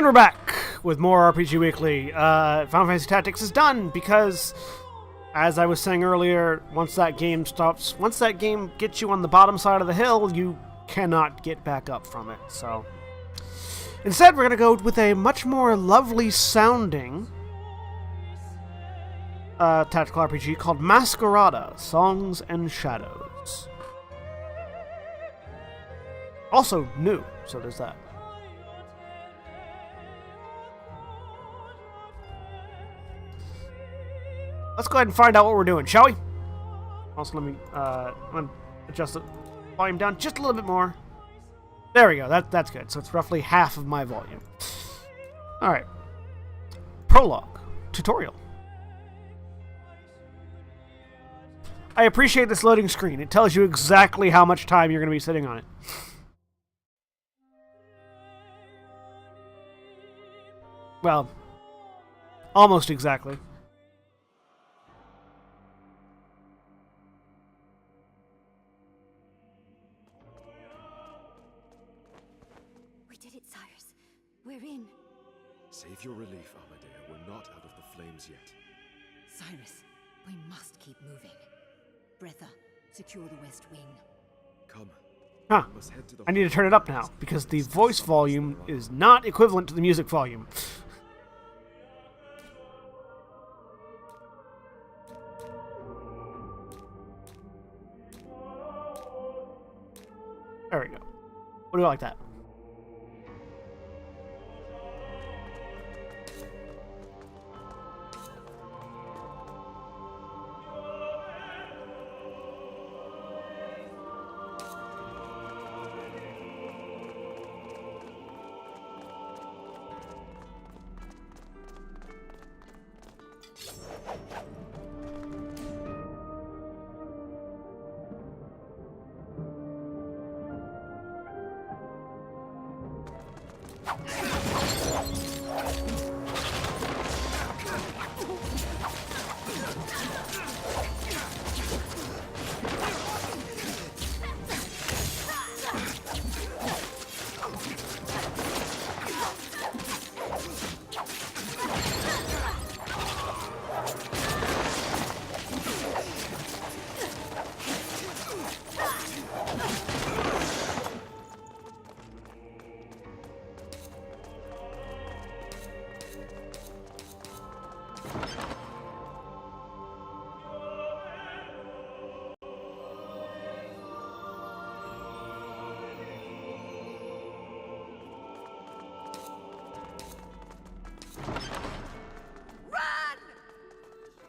And we're back with more RPG Weekly. Final Fantasy Tactics is done because, as I was saying earlier, once that game gets you on the bottom side of the hill, you cannot get back up from it. So, instead, we're going to go with a much more lovely sounding tactical RPG called Masquerada, Songs and Shadows. Also new, so there's that. Let's go ahead and find out what we're doing, shall we? Also, let me adjust the volume down just a little bit more. There we go. That's good. So it's roughly half of my volume. All right. Prologue. Tutorial. I appreciate this loading screen. It tells you exactly how much time you're going to be sitting on it. Well, almost exactly. We're in. Save your relief, Amadea. We're not out of the flames yet. Cyrus, we must keep moving. Breatha, secure the west wing. Come. Huh. I need to turn it up now, because the voice volume is not equivalent to the music volume. There we go. What do I like that?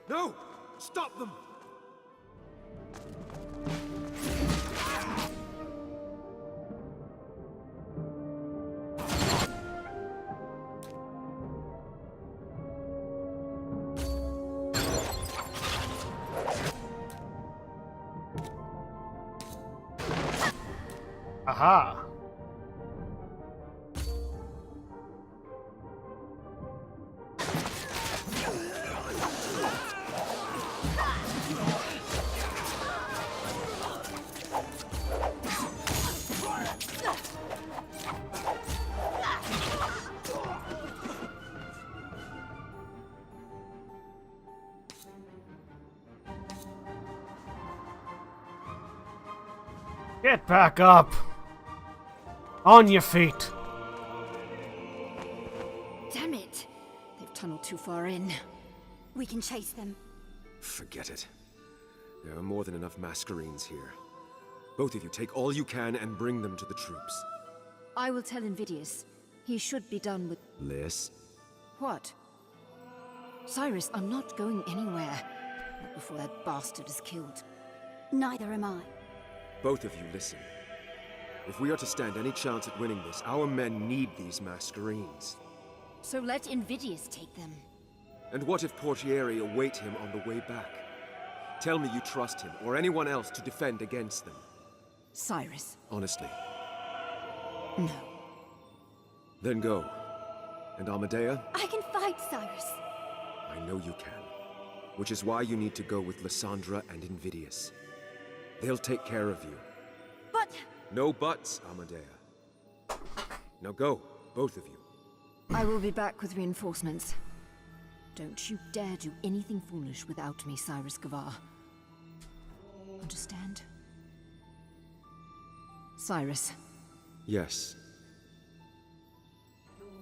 No! Stop them! Aha! Get back up! On your feet! Damn it! They've tunneled too far in. We can chase them. Forget it. There are more than enough Masquerades here. Both of you take all you can and bring them to the troops. I will tell Invidius. He should be done with... Liz? What? Cyrus, I'm not going anywhere. Not before that bastard is killed. Neither am I. Both of you listen. If we are to stand any chance at winning this, our men need these Masquerades. So let Invidius take them. And what if Portieri await him on the way back? Tell me you trust him, or anyone else, to defend against them. Cyrus. Honestly. No. Then go. And Amadea? I can fight, Cyrus. I know you can. Which is why you need to go with Lysandra and Invidius. They'll take care of you. But... No buts, Amadea. Now go, both of you. I will be back with reinforcements. Don't you dare do anything foolish without me, Cyrus Gavar. Understand? Cyrus. Yes.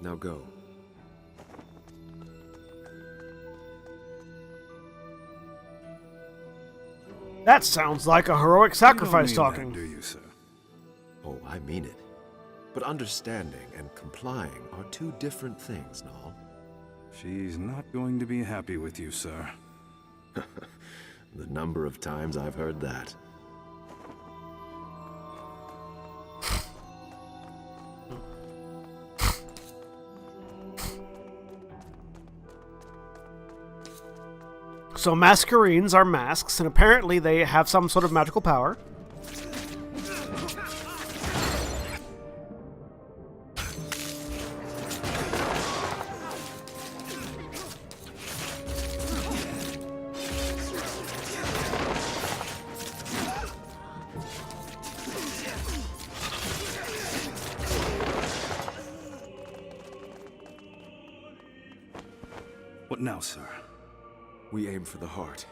Now go. That sounds like a heroic sacrifice You don't mean talking. that, do you, sir? Oh, I mean it. But understanding and complying are two different things, Nal. She's not going to be happy with you, sir. The number of times I've heard that. So Masquerades are masks, and apparently they have some sort of magical power. What now, sir? We aim for the heart.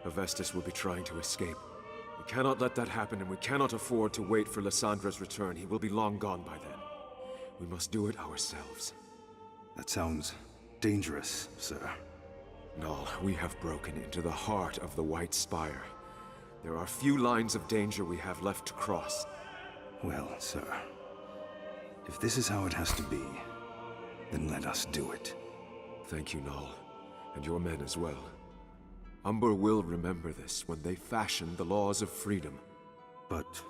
Avestus will be trying to escape. We cannot let that happen, and we cannot afford to wait for Lyssandra's return. He will be long gone by then. We must do it ourselves. That sounds dangerous, sir. Null, we have broken into the heart of the White Spire. There are few lines of danger we have left to cross. Well, sir, if this is how it has to be, then let us do it. Thank you, Null, and your men as well. Umber will remember this when they fashion the laws of freedom. But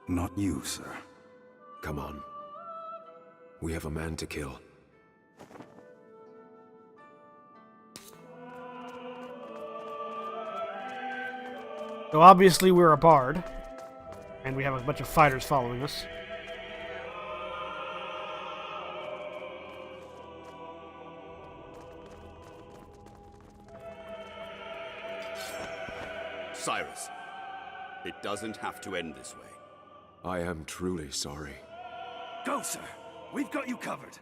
not you, sir. Come on. We have a man to kill. So obviously we're a bard, and we have a bunch of fighters following us. Cyrus, it doesn't have to end this way. I am truly sorry. Go, sir! We've got you covered!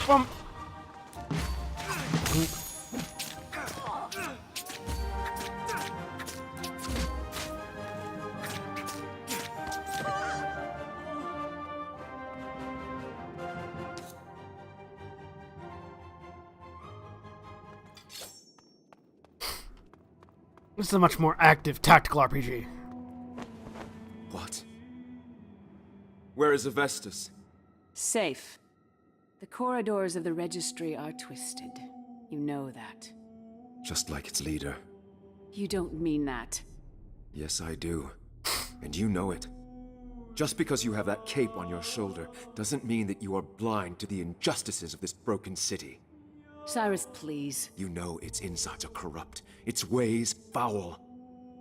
Bump. This is a much more active tactical RPG. What? Where is Avestus? Safe. The corridors of the registry are twisted. You know that. Just like its leader. You don't mean that. Yes, I do. And you know it. Just because you have that cape on your shoulder doesn't mean that you are blind to the injustices of this broken city. Cyrus, please. You know its insides are corrupt, its ways foul.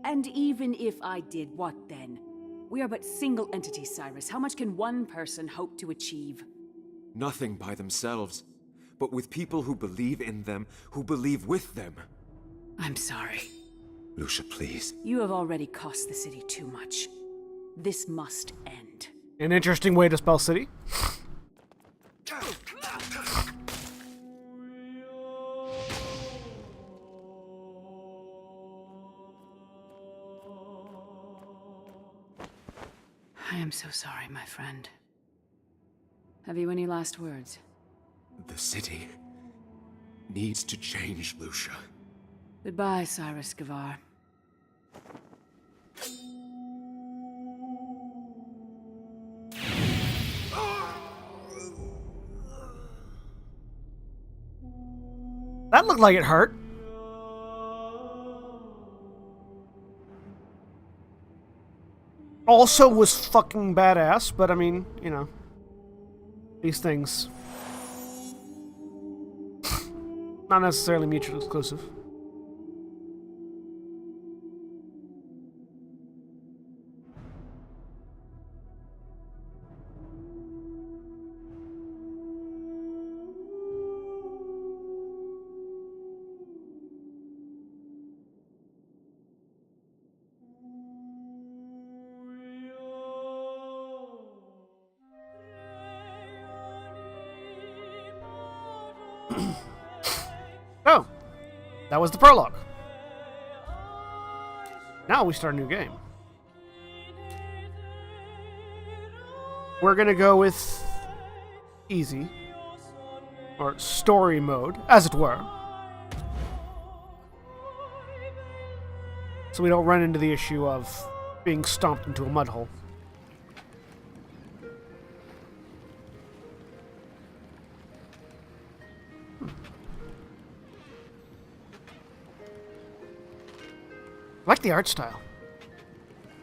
And even if I did, what then? We are but single entities, Cyrus. How much can one person hope to achieve? Nothing by themselves, but with people who believe in them, who believe with them. I'm sorry. Lucia, please. You have already cost the city too much. This must end. An interesting way to spell city. I am so sorry, my friend. Have you any last words? The city needs to change, Lucia. Goodbye, Cyrus Gavar. That looked like it hurt. Also was fucking badass, but I mean, you know, these things. Not necessarily mutually exclusive. Oh, that was the prologue. Now we start a new game. We're gonna go with easy, or story mode, as it were. So we don't run into the issue of being stomped into a mud hole. I like the art style.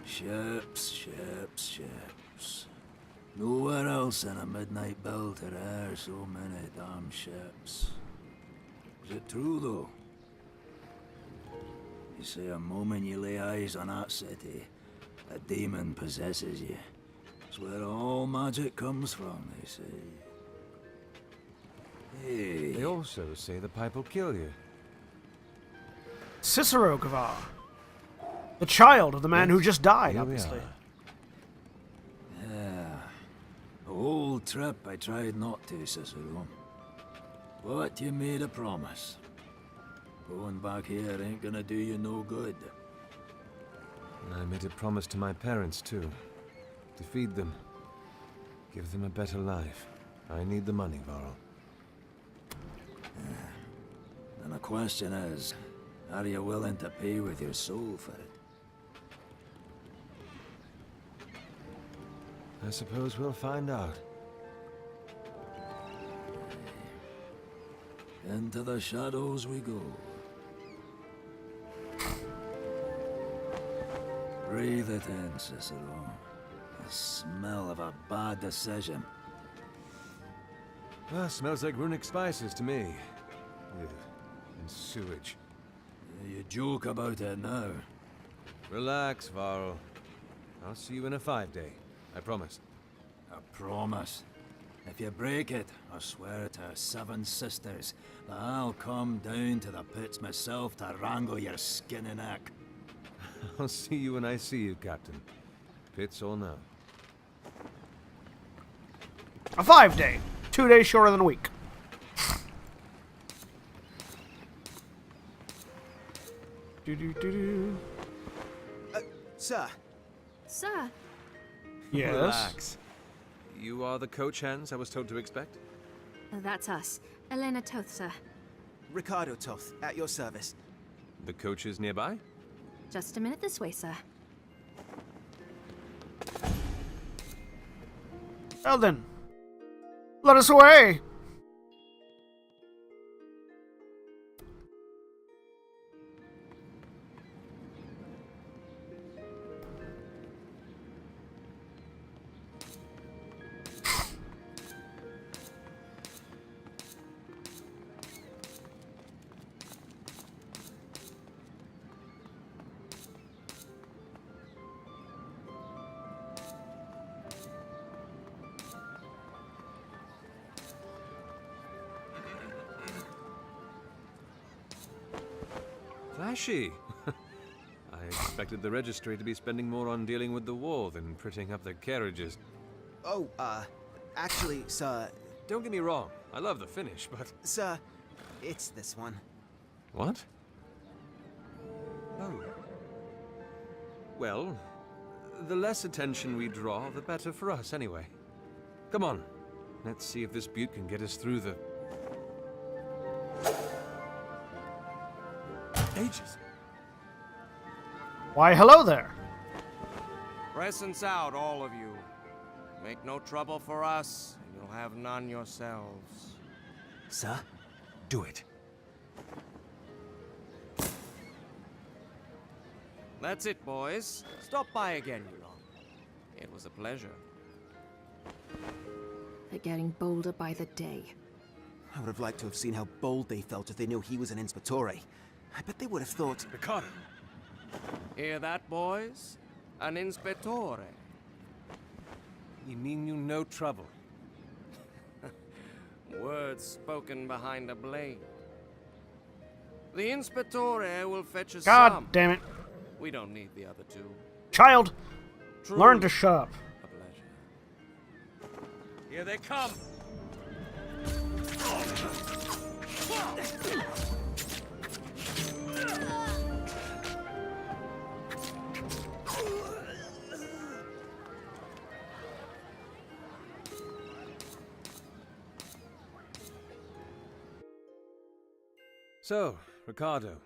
Ships, ships, ships. Nowhere else in a midnight build are there so many damn ships. Is it true, though? You say a moment you lay eyes on that city, a demon possesses you. It's where all magic comes from, they say. Hey. They also say the pipe will kill you. Cicero Gavar. The child of the man who just died, Here we obviously. are. Yeah. The whole trip I tried not to, Cicero. But you made a promise. Going back here ain't gonna do you no good. And I made a promise to my parents, too. To feed them. Give them a better life. I need the money, Varl. And the question is, are you willing to pay with your soul for it? I suppose we'll find out. Into the shadows we go. Breathe it in, Cicero. The smell of a bad decision. Well, smells like runic spices to me. Ugh, and sewage. You joke about it now. Relax, Varl. I'll see you in a 5-day. I promise. A promise. If you break it, I swear to our 7 sisters that I'll come down to the pits myself to wrangle your skinny neck. I'll see you when I see you, Captain. Pits or no. A 5-day. 2 days shorter than a week. Do. Sir. Sir, Yes. Relax. You are the coach hands I was told to expect? that's us. Elena Toth, sir. Ricardo Toth, at your service. The coach is nearby? Just a minute this way, sir. Well then, let us away. Flashy. I expected the registry to be spending more on dealing with the war than prettying up their carriages. Oh, actually, sir. Don't get me wrong, I love the finish, but... Sir, it's this one. What? Oh. Well, the less attention we draw, the better for us, anyway. Come on, let's see if this butte can get us through the... ages. Why, hello there. Presence out, all of you. Make no trouble for us, and you'll have none yourselves. Sir? Do it. That's it, boys. Stop by again, you lot. It was a pleasure. They're getting bolder by the day. I would have liked to have seen how bold they felt if they knew he was an Inspectore. I bet they would have thought... Ricardo! Hear that, boys? An Inspectore. You mean you no trouble? Words spoken behind a blade. The Inspectore will fetch us God some. damn it. We don't need the other two. Child, Truly learn to shut up. a pleasure. Here they come! So, Ricardo,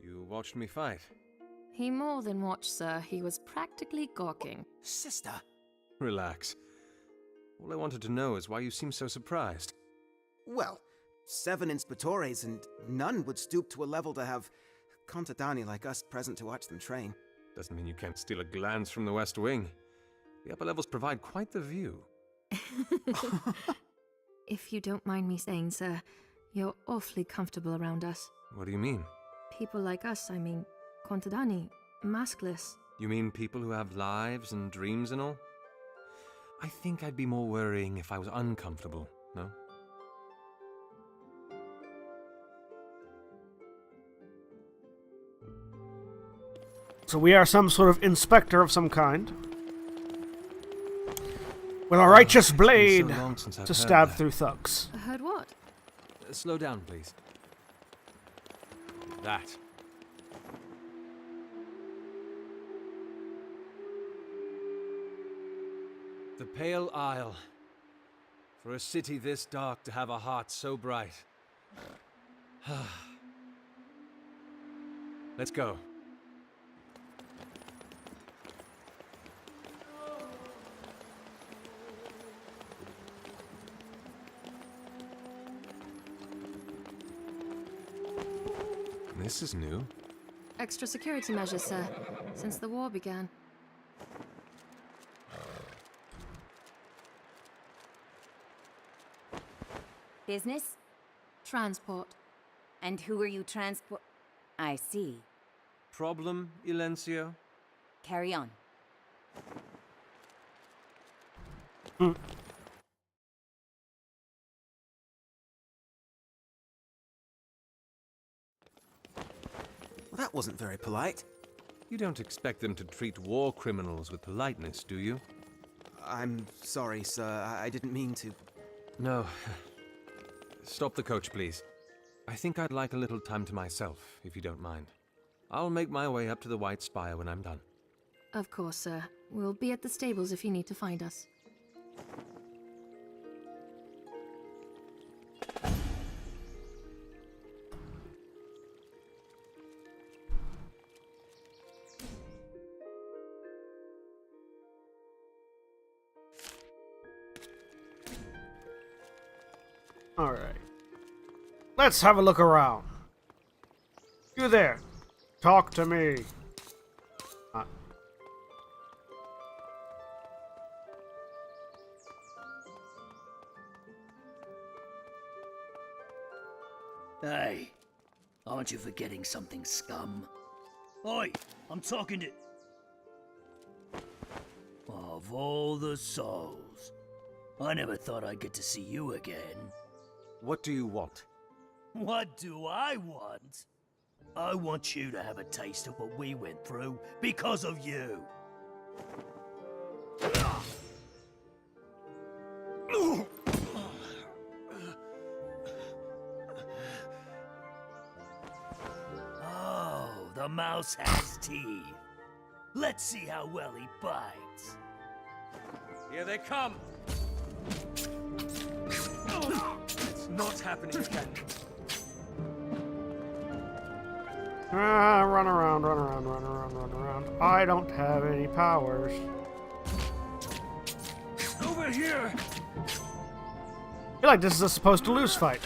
you watched me fight. He more than watched, sir. He was practically gawking. Sister! Relax. All I wanted to know is why you seem so surprised. Well, 7 Inspectores and none would stoop to a level to have contadini like us present to watch them train. Doesn't mean you can't steal a glance from the West Wing. The upper levels provide quite the view. If you don't mind me saying, sir, you're awfully comfortable around us. What do you mean? People like us, I mean, contadini, maskless. You mean people who have lives and dreams and all? I think I'd be more worrying if I was uncomfortable, no? So we are some sort of inspector of some kind. With a righteous It's been so blade long since I've to heard stab that. through thugs. Heard what? Slow down, please. That. The Pale Isle. For a city this dark to have a heart so bright. Let's go. This is new. Extra security measures, sir, since the war began. Business? Transport. And who are you transport? I see. Problem, Ilencio? Carry on. Well, that wasn't very polite. You don't expect them to treat war criminals with politeness, do you? I'm sorry, sir. I didn't mean to. No. Stop the coach, please. I think I'd like a little time to myself, if you don't mind. I'll make my way up to the White Spire when I'm done. Of course, sir. We'll be at the stables if you need to find us. Alright. Let's have a look around. You there. Talk to me. Hey, aren't you forgetting something, scum? Oi, I'm talking to... Of all the souls, I never thought I'd get to see you again. What do you want? What do I want? I want you to have a taste of what we went through because of you. Oh, the mouse has teeth. Let's see how well he bites. Here they come! It's not happening again. Run around, run around, run around, run around. I don't have any powers. Over here! I feel like this is a supposed to lose fight.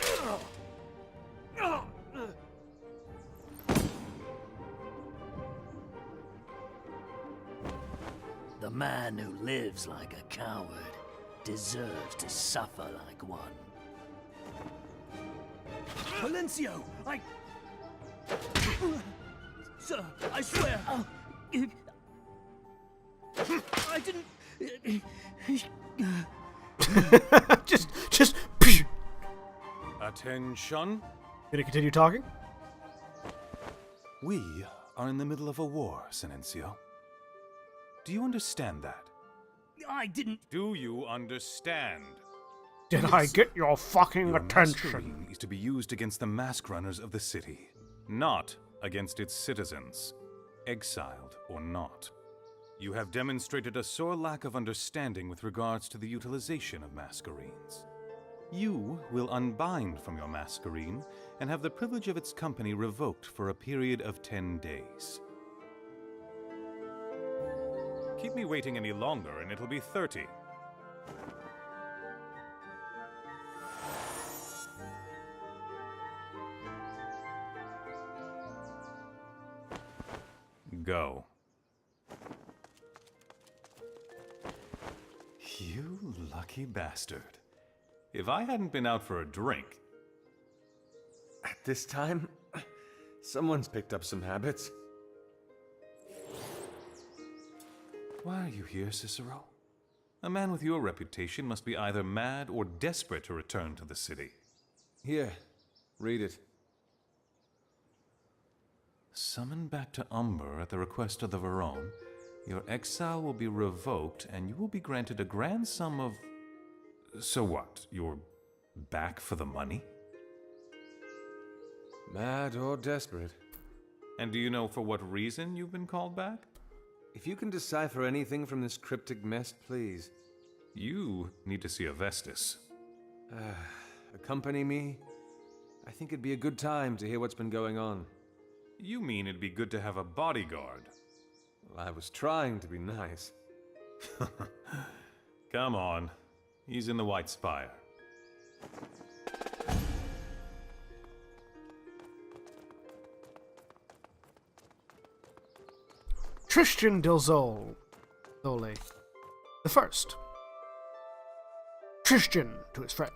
man who lives like a coward deserves to suffer like one. Valencio, Sir, I swear... I didn't... just... Attention. Gonna continue talking? We are in the middle of a war, Sinencio. Do you understand that? I didn't... Do you understand? Did I get your fucking Your attention? masquerade is to be used against the mask runners of the city, not against its citizens, exiled or not. You have demonstrated a sore lack of understanding with regards to the utilization of masquerades. You will unbind from your masquerine and have the privilege of its company revoked for a period of 10 days. Keep me waiting any longer and it'll be 30. Go. You lucky bastard. If I hadn't been out for a drink... At this time, someone's picked up some habits. Why are you here, Cicero? A man with your reputation must be either mad or desperate to return to the city. Here, read it. Summoned back to Umber at the request of the Verone, your exile will be revoked and you will be granted a grand sum of... So what? You're back for the money? Mad or desperate. And do you know for what reason you've been called back? If you can decipher anything from this cryptic mess, please. You need to see a Vestus. Accompany me? I think it'd be a good time to hear what's been going on. You mean it'd be good to have a bodyguard? Well, I was trying to be nice. Come on. He's in the White Spire. Tristan Dilzole. The first. Tristan to his friend.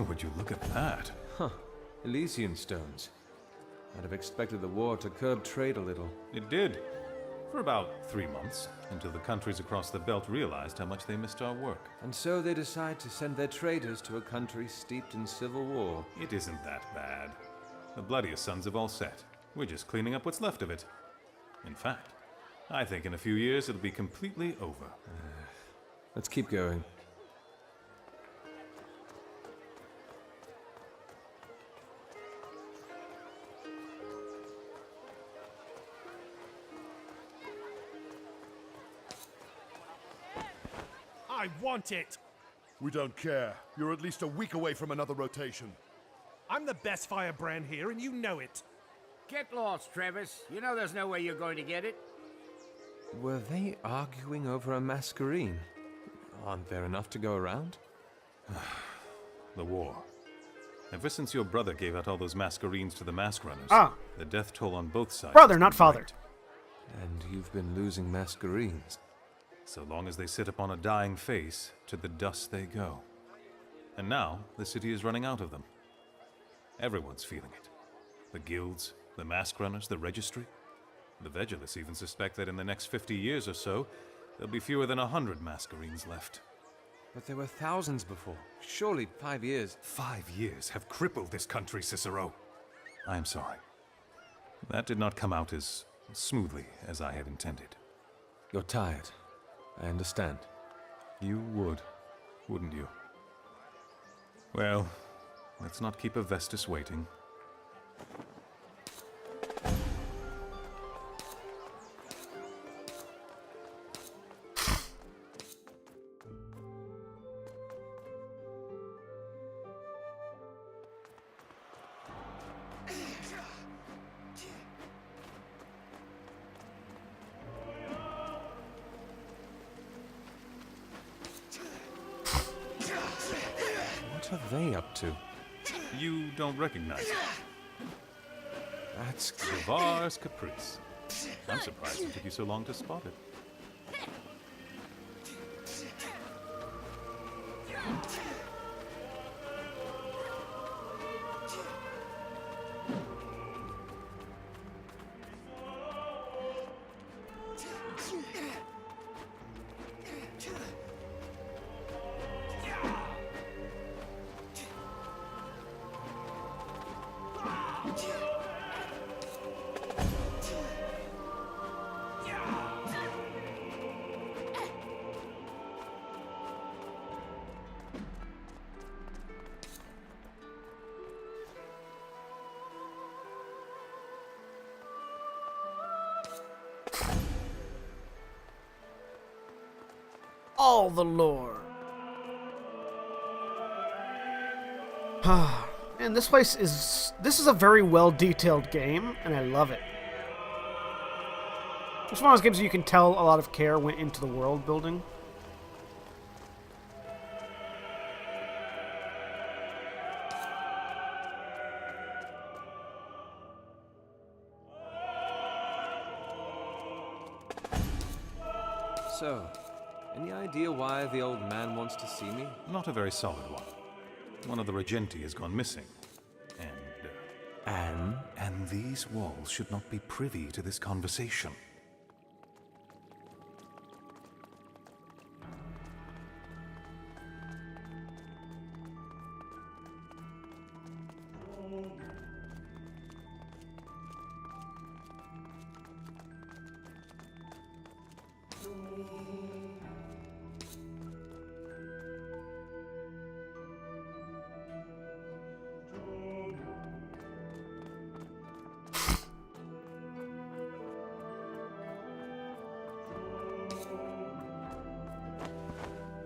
Would you look at that? Huh. Elysian stones. I'd have expected the war to curb trade a little. It did. For about 3 months, until the countries across the belt realized how much they missed our work. And so they decide to send their traders to a country steeped in civil war. It isn't that bad. The bloodiest sons have all set. We're just cleaning up what's left of it. In fact, I think in a few years it'll be completely over. Let's keep going. I want it! We don't care. You're at least a week away from another rotation. I'm the best firebrand here, and you know it. Get lost, Travis. You know there's no way you're going to get it. Were they arguing over a masquerine? Aren't there enough to go around? The war. Ever since your brother gave out all those masquerines to the mask runners, the death toll on both sides... Brother, not father. Great. And you've been losing masquerines. So long as they sit upon a dying face, to the dust they go. And now, the city is running out of them. Everyone's feeling it. The guilds, the mask runners, the registry. The Vegelus even suspect that in the next 50 years or so, there'll be fewer than 100 masquerines left. But there were thousands before. Surely 5 years. 5 years have crippled this country, Cicero. I am sorry. That did not come out as smoothly as I had intended. You're tired. I understand. You would, wouldn't you? Well, let's not keep a Vestus waiting. What are they up to? You don't recognize it. That's Zavar's Caprice. I'm surprised it took you so long to spot it. All the lore. And this is a very well detailed game, and I love it. It's one of those games you can tell a lot of care went into the world building. So, any idea why the old man wants to see me? Not a very solid one. One of the Regenti has gone missing. And these walls should not be privy to this conversation.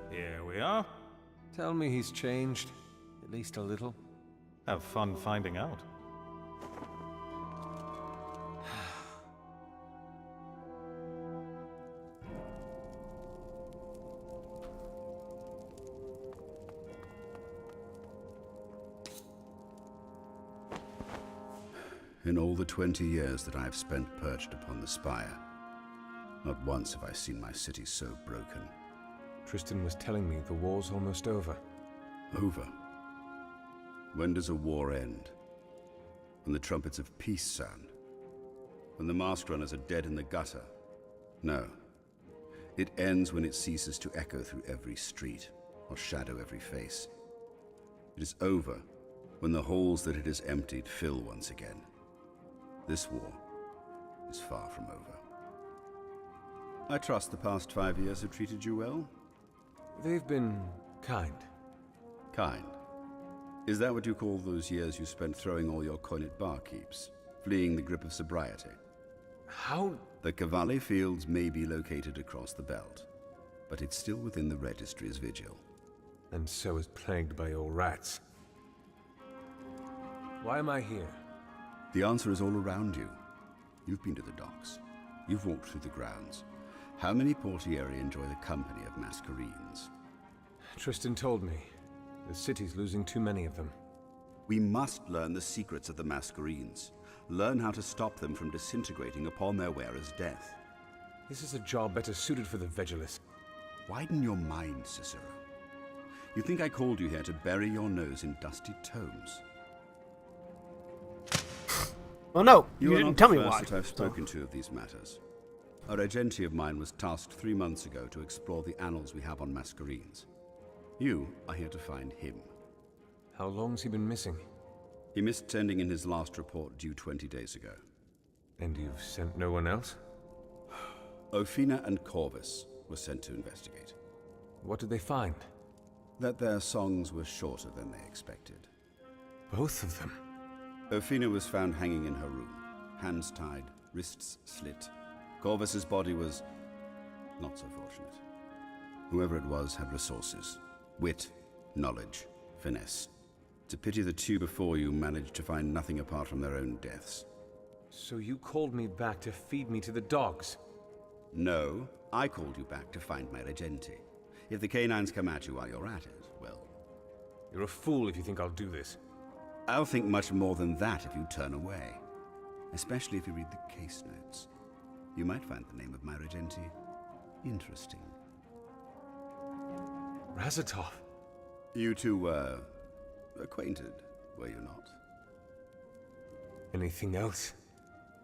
Here we are. Tell me he's changed, at least a little. Have fun finding out. In all the 20 years that I have spent perched upon the spire, not once have I seen my city so broken. Tristan was telling me the war's almost over. Over? When does a war end? When the trumpets of peace sound? When the mask runners are dead in the gutter? No. It ends when it ceases to echo through every street, or shadow every face. It is over when the halls that it has emptied fill once again. This war is far from over. I trust the past 5 years have treated you well? They've been kind. Kind? Is that what you call those years you spent throwing all your coin at barkeeps, fleeing the grip of sobriety? How? The Cavalli Fields may be located across the belt, but it's still within the registry's vigil. And so is plagued by your rats. Why am I here? The answer is all around you. You've been to the docks. You've walked through the grounds. How many portieri enjoy the company of Masquerades? Tristan told me. The city's losing too many of them. We must learn the secrets of the Masquerades. Learn how to stop them from disintegrating upon their wearer's death. This is a job better suited for the Vegelus. Widen your mind, Cicero. You think I called you here to bury your nose in dusty tomes? Well, no, you didn't tell me why. why. That I've spoken to of these matters. A regenti of mine was tasked 3 months ago to explore the annals we have on Masquerades. You are here to find him. How long's he been missing? He missed sending in his last report due 20 days ago. And you've sent no one else? Ophina and Corvus were sent to investigate. What did they find? That their songs were shorter than they expected. Both of them? Ophina was found hanging in her room, hands tied, wrists slit. Corvus's body was not so fortunate. Whoever it was had resources, wit, knowledge, finesse. It's a pity the two before you managed to find nothing apart from their own deaths. So you called me back to feed me to the dogs? No, I called you back to find my regenti. If the canines come at you while you're at it, well... You're a fool if you think I'll do this. I'll think much more than that if you turn away. Especially if you read the case notes. You might find the name of my regente interesting. Razatov. You two were acquainted, were you not? Anything else?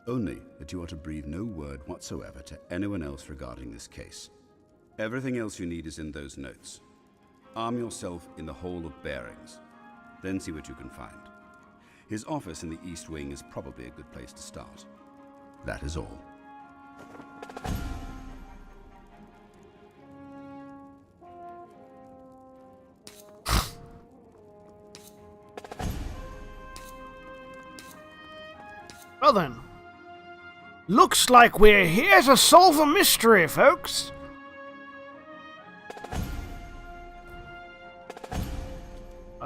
Only that you are to breathe no word whatsoever to anyone else regarding this case. Everything else you need is in those notes. Arm yourself in the Hall of Bearings. Then see what you can find. His office in the East Wing is probably a good place to start. That is all. Well then, looks like we're here to solve a mystery, folks.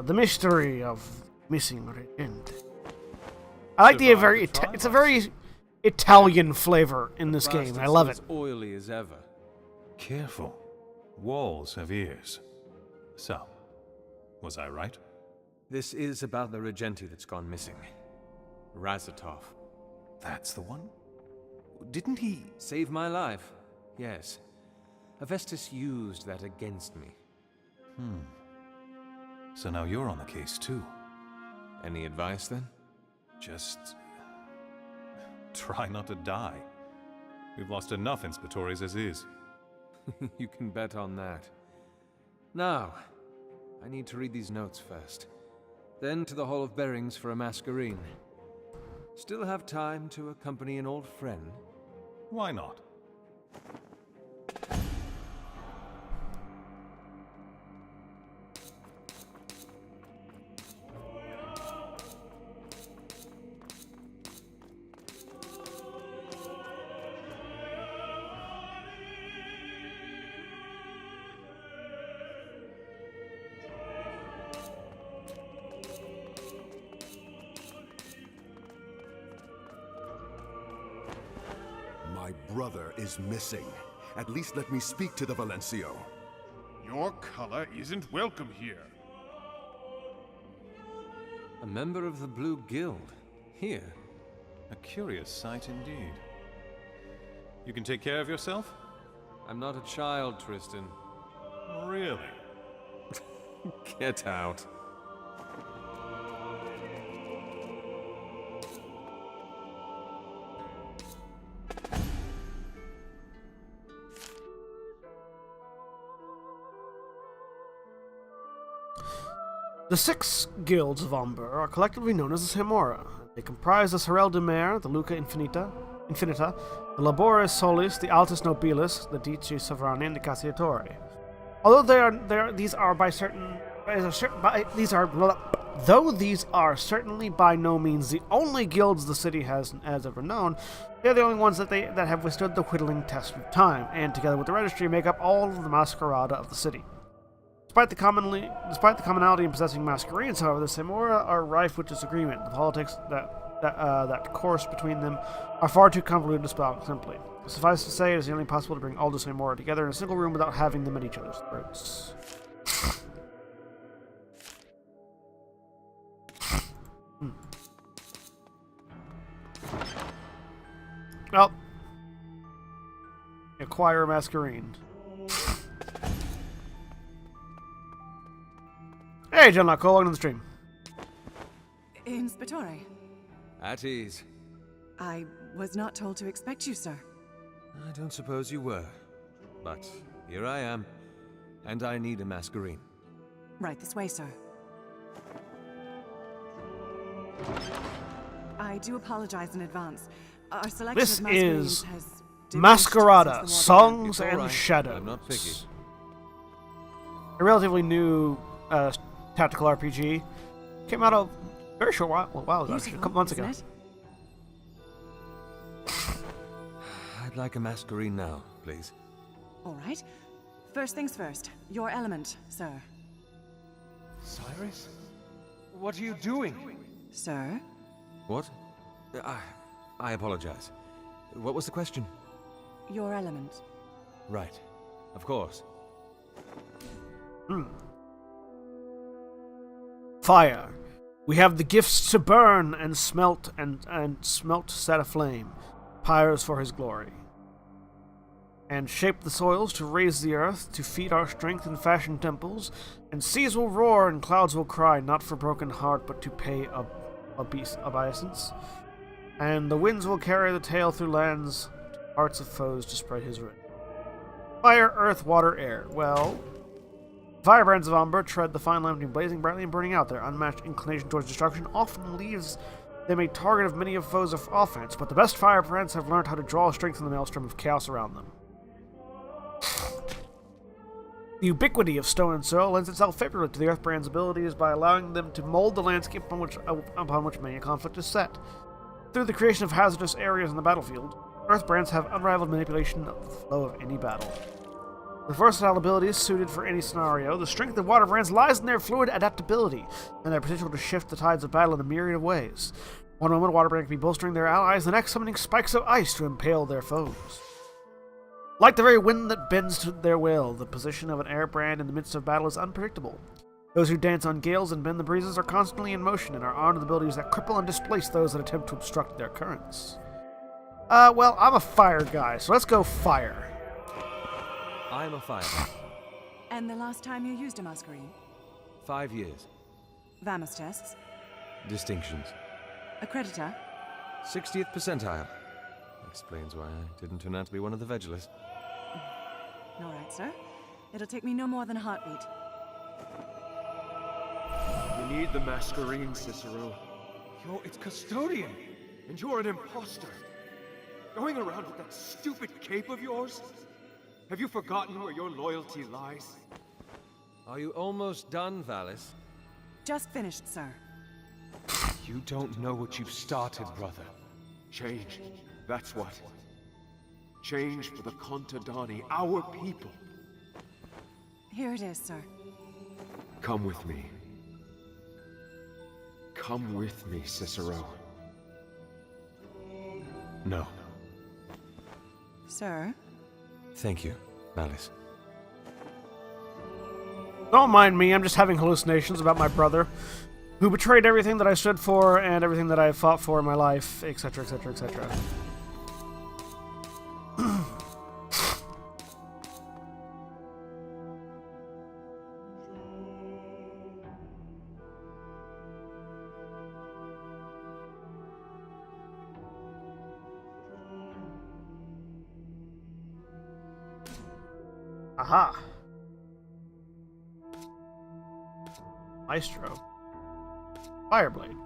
The mystery of missing regent. I like the very. It's a very Italian flavor in this game. I love it. As oily as ever. Careful. Walls have ears. So, was I right? This is about the regente that's gone missing. Razatov. That's the one? Didn't he... Save my life, yes. Hephaestus used that against me. So now you're on the case, too. Any advice, then? Just... try not to die. We've lost enough inspectores as is. You can bet on that. Now, I need to read these notes first. Then to the Hall of Bearings for a masquerade. Still have time to accompany an old friend? Why not? My brother is missing. At least let me speak to the Valencio. Your color isn't welcome here. A member of the Blue Guild. Here. A curious sight indeed. You can take care of yourself? I'm not a child, Tristan. Really? Get out. The 6 guilds of Umber are collectively known as the Semora. They comprise the Sorel de Mer, the Luca Infinita, the Labores Solis, the Altus Nobilis, the Dici Sovrani, and the Cassiatore. Although these are certainly by no means the only guilds the city has ever known, they're the only ones that have withstood the whittling test of time, and together with the registry make up all of the Masquerada of the city. Despite the commonality in possessing masquerades, however, the Semora are rife with disagreement. The politics that course between them are far too convoluted to spell out simply. Suffice to say, it is nearly impossible to bring all the Semora together in a single room without having them at each other's throats. Well, acquire a masquerade. Hey, John Locke, welcome to the stream. Inspectore. At ease. I was not told to expect you, sir. I don't suppose you were. But here I am. And I need a masquerade. Right this way, sir. I do apologize in advance. Our selection This of masquerades is has Masquerada, Songs and right. Shadows. I'm not picky. A relatively new tactical RPG. Came out a very short while ago, actually, a couple months ago. I'd like a masquerade now, please. All right. First things first. Your element, sir. Cyrus? What are you doing? Sir? What? I apologize. What was the question? Your element. Right. Of course. Fire. We have the gifts to burn and smelt set aflame, pyres for his glory. And shape the soils to raise the earth, to feed our strength and fashion temples, and seas will roar and clouds will cry, not for broken heart, but to pay obeisance. And the winds will carry the tale through lands, to hearts of foes to spread his reign. Fire, earth, water, air. Well, firebrands of Umber tread the fine line between blazing brightly and burning out. Their unmatched inclination towards destruction often leaves them a target of many of foes of offense, but the best firebrands have learned how to draw strength from the maelstrom of chaos around them. The ubiquity of stone and soil lends itself favorably to the Earthbrand's abilities by allowing them to mold the landscape upon which many a conflict is set. Through the creation of hazardous areas on the battlefield, Earthbrands have unrivaled manipulation of the flow of any battle. With versatile abilities suited for any scenario, the strength of Waterbrands lies in their fluid adaptability and their potential to shift the tides of battle in a myriad of ways. One moment, Waterbrand can be bolstering their allies, the next summoning spikes of ice to impale their foes. Like the very wind that bends to their will, the position of an airbrand in the midst of battle is unpredictable. Those who dance on gales and bend the breezes are constantly in motion and are armed with abilities that cripple and displace those that attempt to obstruct their currents. Well, I'm a fire guy, so let's go fire. I'm a fire. And the last time you used a Masquerade? 5 years. Vamos tests? Distinctions. Accreditor? 60th percentile. Explains why I didn't turn out to be one of the Vegulus. All right, sir. It'll take me no more than a heartbeat. We need the Masquerade, Cicero. You're its custodian, and you're an imposter. Going around with that stupid cape of yours? Have you forgotten where your loyalty lies? Are you almost done, Valis? Just finished, sir. You don't know what you've started, brother. Change. That's what. Change for the Contadani, our people. Here it is, sir. Come with me. Come with me, Cicero. No. Sir? Thank you, Valis. Don't mind me, I'm just having hallucinations about my brother, who betrayed everything that I stood for and everything that I fought for in my life, etc., etc., etc. Aha! Maestro. Fireblade.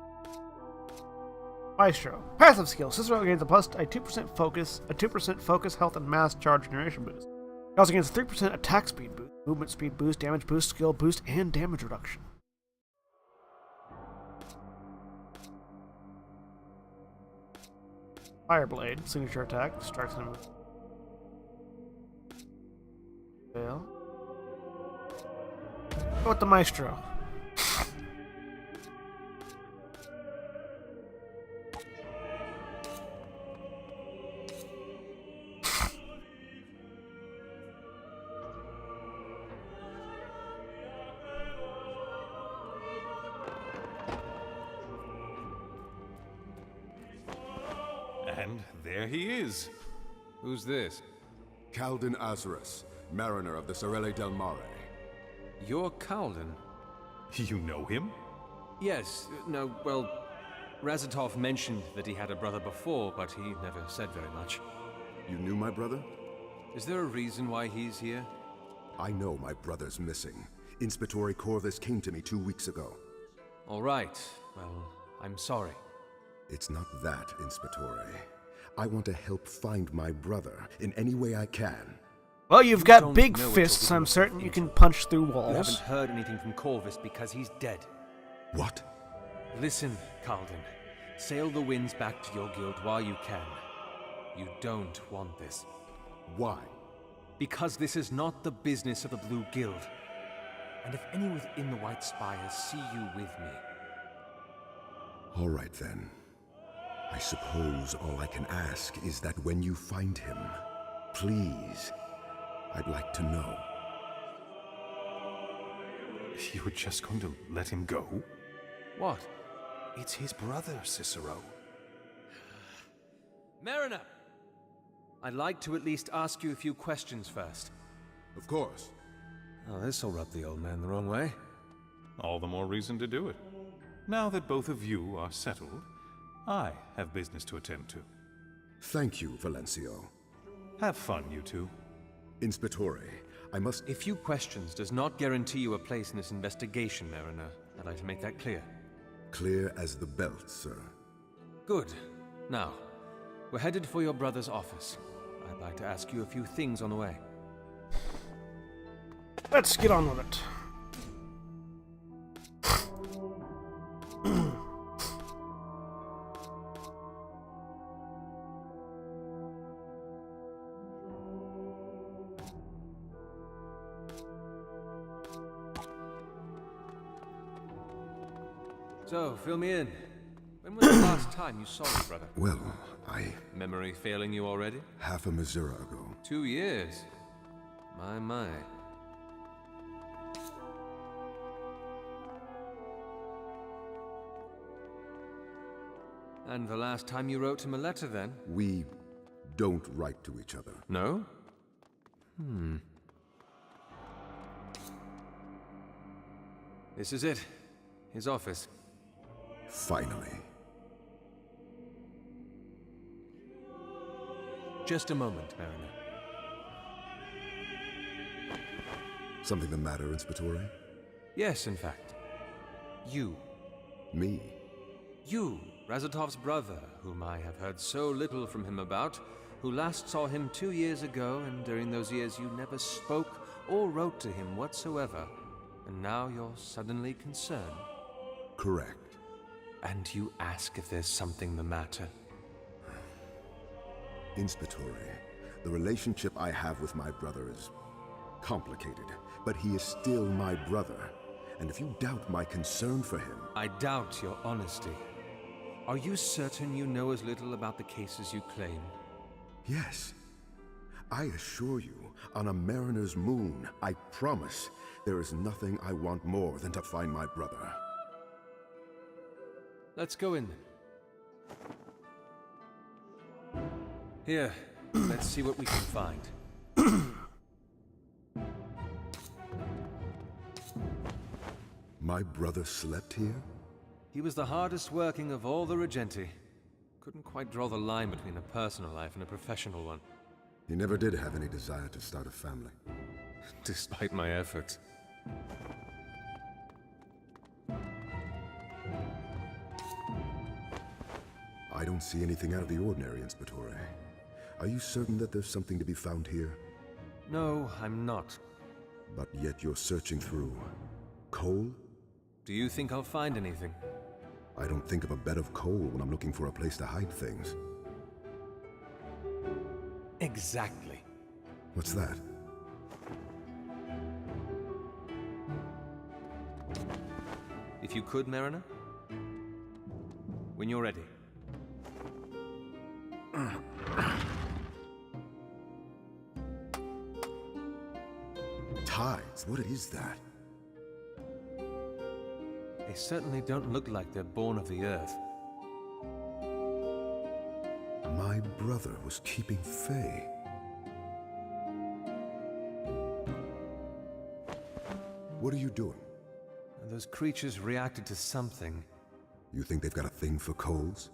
Maestro. Passive skill. Cicero gains a 2% focus, health, and mass charge generation boost. He also gains a 3% attack speed boost, movement speed boost, damage boost, skill boost, and damage reduction. Fireblade. Signature attack. Distracts him. Fail. Go with the Maestro. And there he is. Who's this? Calden Azarus, mariner of the Sorelle del Mare. You're Calden. You know him? Yes. No, well, Razatov mentioned that he had a brother before, but he never said very much. You knew my brother? Is there a reason why he's here? I know my brother's missing. Inspectore Corvus came to me 2 weeks ago. All right. Well, I'm sorry. It's not that, Inspectore. I want to help find my brother in any way I can. Well, you've got big fists. I'm certain you can punch through walls. You haven't heard anything from Corvus because he's dead. What? Listen, Calden. Sail the winds back to your guild while you can. You don't want this. Why? Because this is not the business of the Blue Guild. And if any within the White Spires see you with me... All right, then. I suppose all I can ask is that when you find him, please, I'd like to know. You were just going to let him go? What? It's his brother, Cicero. Mariner! I'd like to at least ask you a few questions first. Of course. Oh, this'll rub the old man the wrong way. All the more reason to do it. Now that both of you are settled, I have business to attend to. Thank you, Valencio. Have fun, you two. Inspectore, I must... A few questions does not guarantee you a place in this investigation, Mariner. I'd like to make that clear. Clear as the belt, sir. Good. Now, we're headed for your brother's office. I'd like to ask you a few things on the way. Let's get on with it. So, fill me in. When was the last time you saw your brother? Well, Memory failing you already? half a Missouri ago. 2 years. My. And the last time you wrote him a letter, then? We don't write to each other. No? This is it. His office. Finally. Just a moment, Mariner. Something the matter, Inspectore? Yes, in fact. You. Me? You, Razatov's brother, whom I have heard so little from him about, who last saw him 2 years ago, and during those years you never spoke or wrote to him whatsoever, and now you're suddenly concerned. Correct. And you ask if there's something the matter. Inspectore, the relationship I have with my brother is complicated, but he is still my brother. And if you doubt my concern for him... I doubt your honesty. Are you certain you know as little about the cases you claim? Yes. I assure you, on a mariner's moon, I promise, there is nothing I want more than to find my brother. Let's go in then. Here, let's see what we can find. My brother slept here? He was the hardest working of all the Regenti. Couldn't quite draw the line between a personal life and a professional one. He never did have any desire to start a family. Despite my efforts. I don't see anything out of the ordinary, Inspectore. Are you certain that there's something to be found here? No, I'm not. But yet you're searching through... coal? Do you think I'll find anything? I don't think of a bed of coal when I'm looking for a place to hide things. Exactly. What's that? If you could, Mariner? When you're ready. Tides? What is that? They certainly don't look like they're born of the earth. My brother was keeping Fae. What are you doing? Those creatures reacted to something. You think they've got a thing for coals?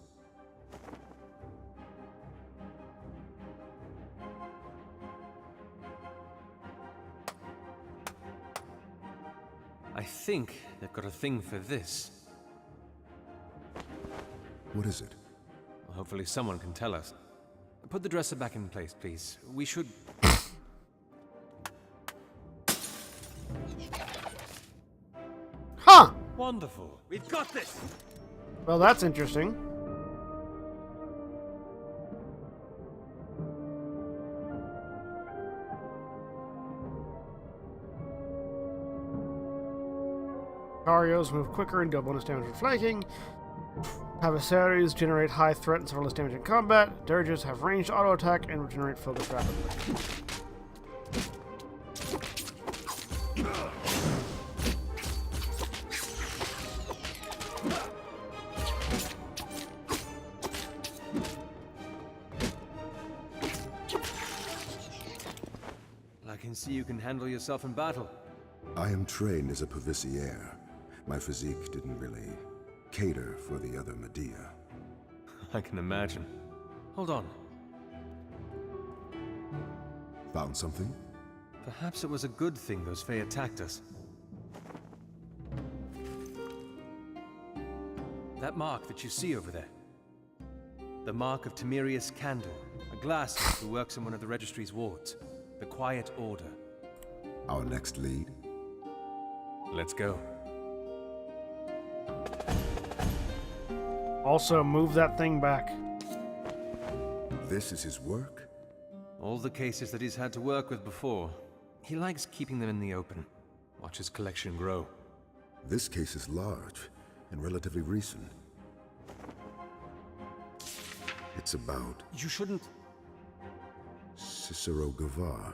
I think they've got a thing for this. What is it? Well, hopefully someone can tell us. Put the dresser back in place, please. We should... Huh! Wonderful. We've got this! Well, that's interesting. Arios move quicker and deal bonus damage for flanking. Adversaries generate high threat and suffer less damage in combat. Dirges have ranged auto attack and regenerate focus rapidly. see you can handle yourself in battle. I am trained as a Pavicier. My physique didn't really cater for the other Medea. I can imagine. Hold on. Found something? Perhaps it was a good thing those Fae attacked us. That mark that you see over there. The mark of Timerius Candor, a glassman who works in one of the registry's wards. The Quiet Order. Our next lead? Let's go. Also, move that thing back. This is his work? All the cases that he's had to work with before. He likes keeping them in the open. Watch his collection grow. This case is large and relatively recent. It's about You shouldn't... Cicero Gavar.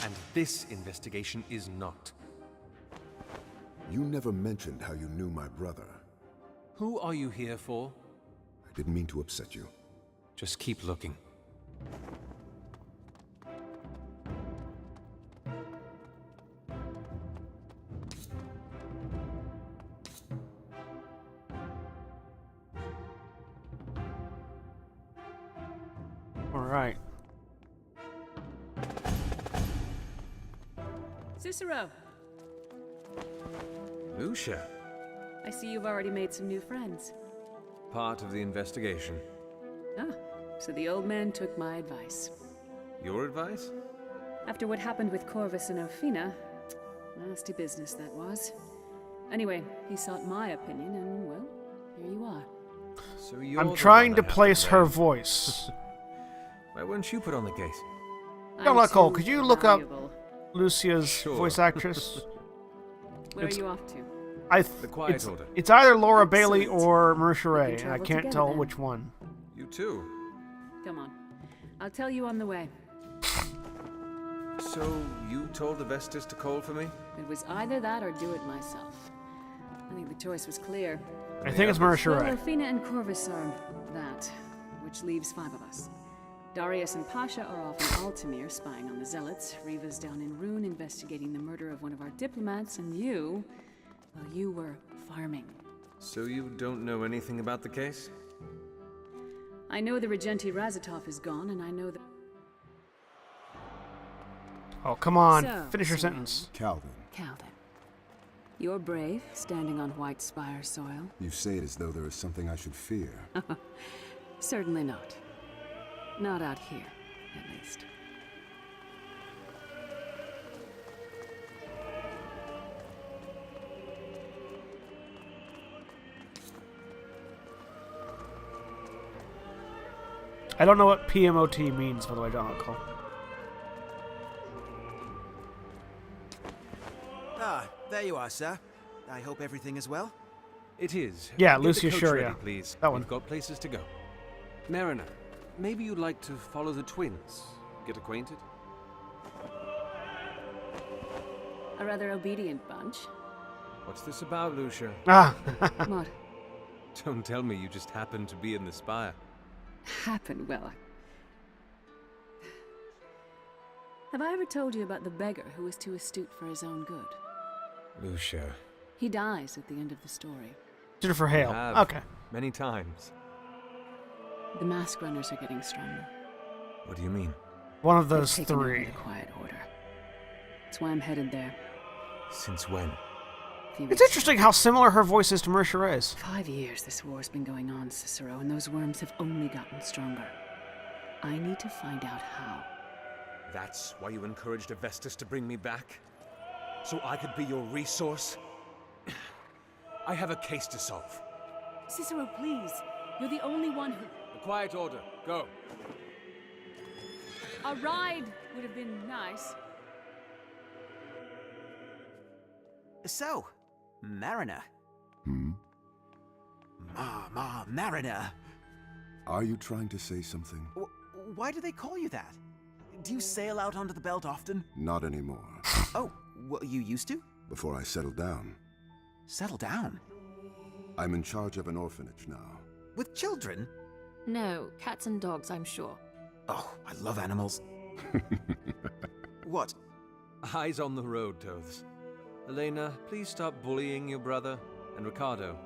And this investigation is not. You never mentioned how you knew my brother. Who are you here for? I didn't mean to upset you. Just keep looking. All right. Cicero, Lucia. I see you've already made some new friends. Part of the investigation. Ah, so the old man took my advice. Your advice? After what happened with Corvus and Ophina, nasty business that was. Anyway, he sought my opinion, and well, here you are. So you're I'm the trying one to I have place her blame. voice. Why wouldn't you put on the case? Yo, Nicole, could you look up valuable. Lucia's Sure. voice actress? Where are you off to? The Quiet it's, Order. it's either Laura Bailey or Marisha We Ray. can I travel can't together tell then. which one. You too. Come on. I'll tell you on the way. So you told the Vestas to call for me? It was either that or do it myself. I think the choice was clear. I think it's Marisha Well, Ray. Ophina and Corvus are that, which leaves 5 of us. Darius and Pasha are off in Altamir spying on the Zealots. Riva's down in Rune investigating the murder of one of our diplomats, and you, well, you were farming. So you don't know anything about the case? I know the Regenti Razatov is gone, and I know that... Oh, come on. So, Finish your Cyril. sentence. Calvin. Calvin. You're brave, standing on White Spire soil. You say it as though there is something I should fear. Certainly not. Not out here, at least. I don't know what PMOT means, by the way, John Nicole. Ah, there you are, sir. I hope everything is well. It is. Yeah, Get Lucia the coach Shuria. ready, please. That one. We've got places to go. Mariner, maybe you'd like to follow the twins. Get acquainted? A rather obedient bunch. What's this about, Lucia? Ah. What? Don't tell me you just happened to be in the spire. Happened, well. Have I ever told you about the beggar who was too astute for his own good? Lucia. He dies at the end of the story. Jennifer Hale. You have, Okay. Many times. The mask runners are getting stronger. What do you mean? One of those They've taken over three. the Quiet Order. That's why I'm headed there. Since when? It's interesting how similar her voice is to Marisha Ray's. 5 years this war's been going on, Cicero, and those worms have only gotten stronger. I need to find out how. That's why you encouraged Avestus to bring me back? So I could be your resource? I have a case to solve. Cicero, please. You're the only one who... The Quiet Order, go. A ride would have been nice. So, Mariner. Hmm? Mariner. Are you trying to say something? Why do they call you that? Do you sail out onto the belt often? Not anymore. Oh, well, you used to? Before I settled down. Settle down? I'm in charge of an orphanage now. With children? No, cats and dogs, I'm sure. Oh, I love animals. What? Eyes on the road, Toads. Elena, please stop bullying your brother. And Ricardo.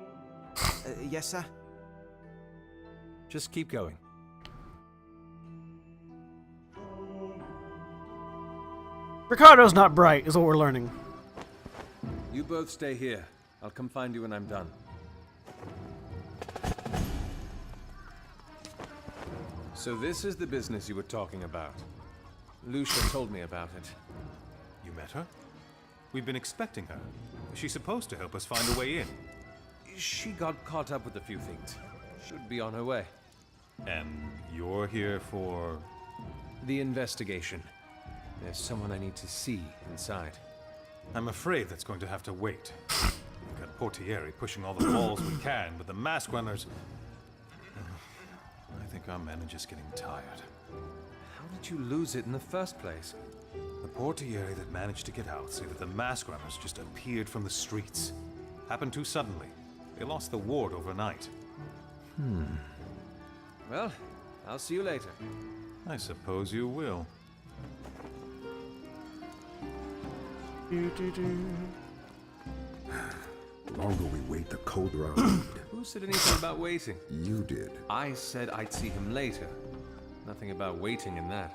Yes, sir? Just keep going. Ricardo's not bright, is what we're learning. You both stay here. I'll come find you when I'm done. So this is the business you were talking about. Lucia told me about it. You met her? We've been expecting her. She's supposed to help us find a way in. She got caught up with a few things. Should be on her way. And you're here for... the investigation. There's someone I need to see inside. I'm afraid that's going to have to wait. We've got Portieri pushing all the walls we can, but the mask runners... I think our men are just getting tired. How did you lose it in the first place? The Portieri that managed to get out say that the mask runners just appeared from the streets. Happened too suddenly. They lost the ward overnight. Well, I'll see you later. I suppose you will. The longer we wait, the colder our need. Who said anything about waiting? You did. I said I'd see him later. Nothing about waiting in that.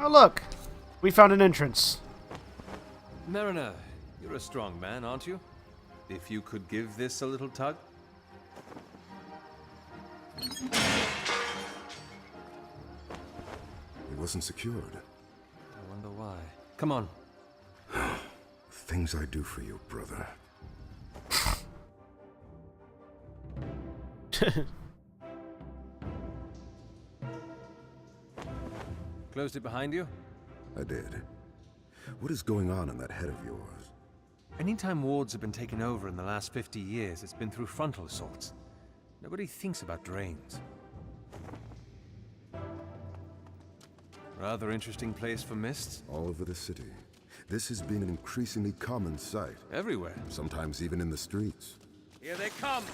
Oh, look! We found an entrance. Mariner, you're a strong man, aren't you? If you could give this a little tug? It wasn't secured. I wonder why. Come on. Things I do for you, brother. Closed it behind you? I did. What is going on in that head of yours? Anytime wards have been taken over in the last 50 years, it's been through frontal assaults. Nobody thinks about drains. Rather interesting place for mists. All over the city. This has been an increasingly common sight. Everywhere. Sometimes even in the streets. Here they come!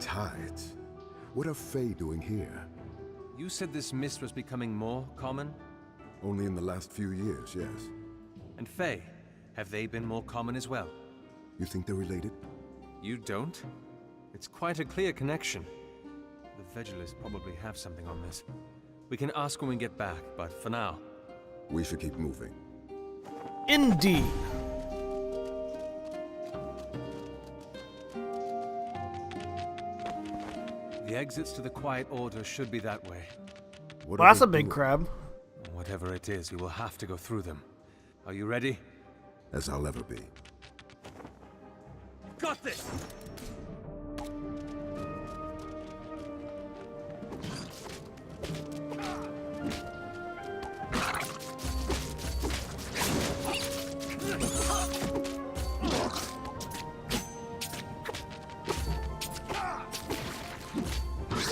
Tides. What are Fae doing here? You said this mist was becoming more common? Only in the last few years, yes. And Fae, have they been more common as well? You think they're related? You don't? It's quite a clear connection. The Vegulists probably have something on this. We can ask when we get back, but for now... We should keep moving. Indeed. The exits to the Quiet Order should be that way. Well, that's a big crab. Whatever it is, we will have to go through them. Are you ready? As I'll ever be. Got this!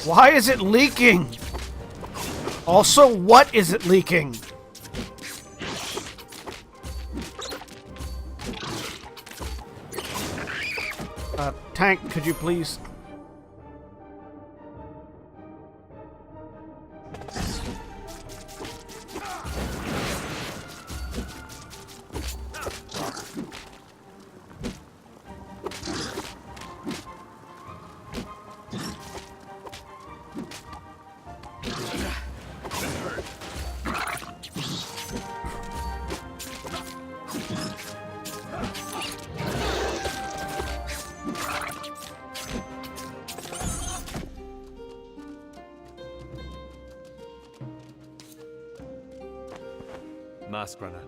Why is it leaking? Also, what is it leaking? Tank, could you please? Masquerada.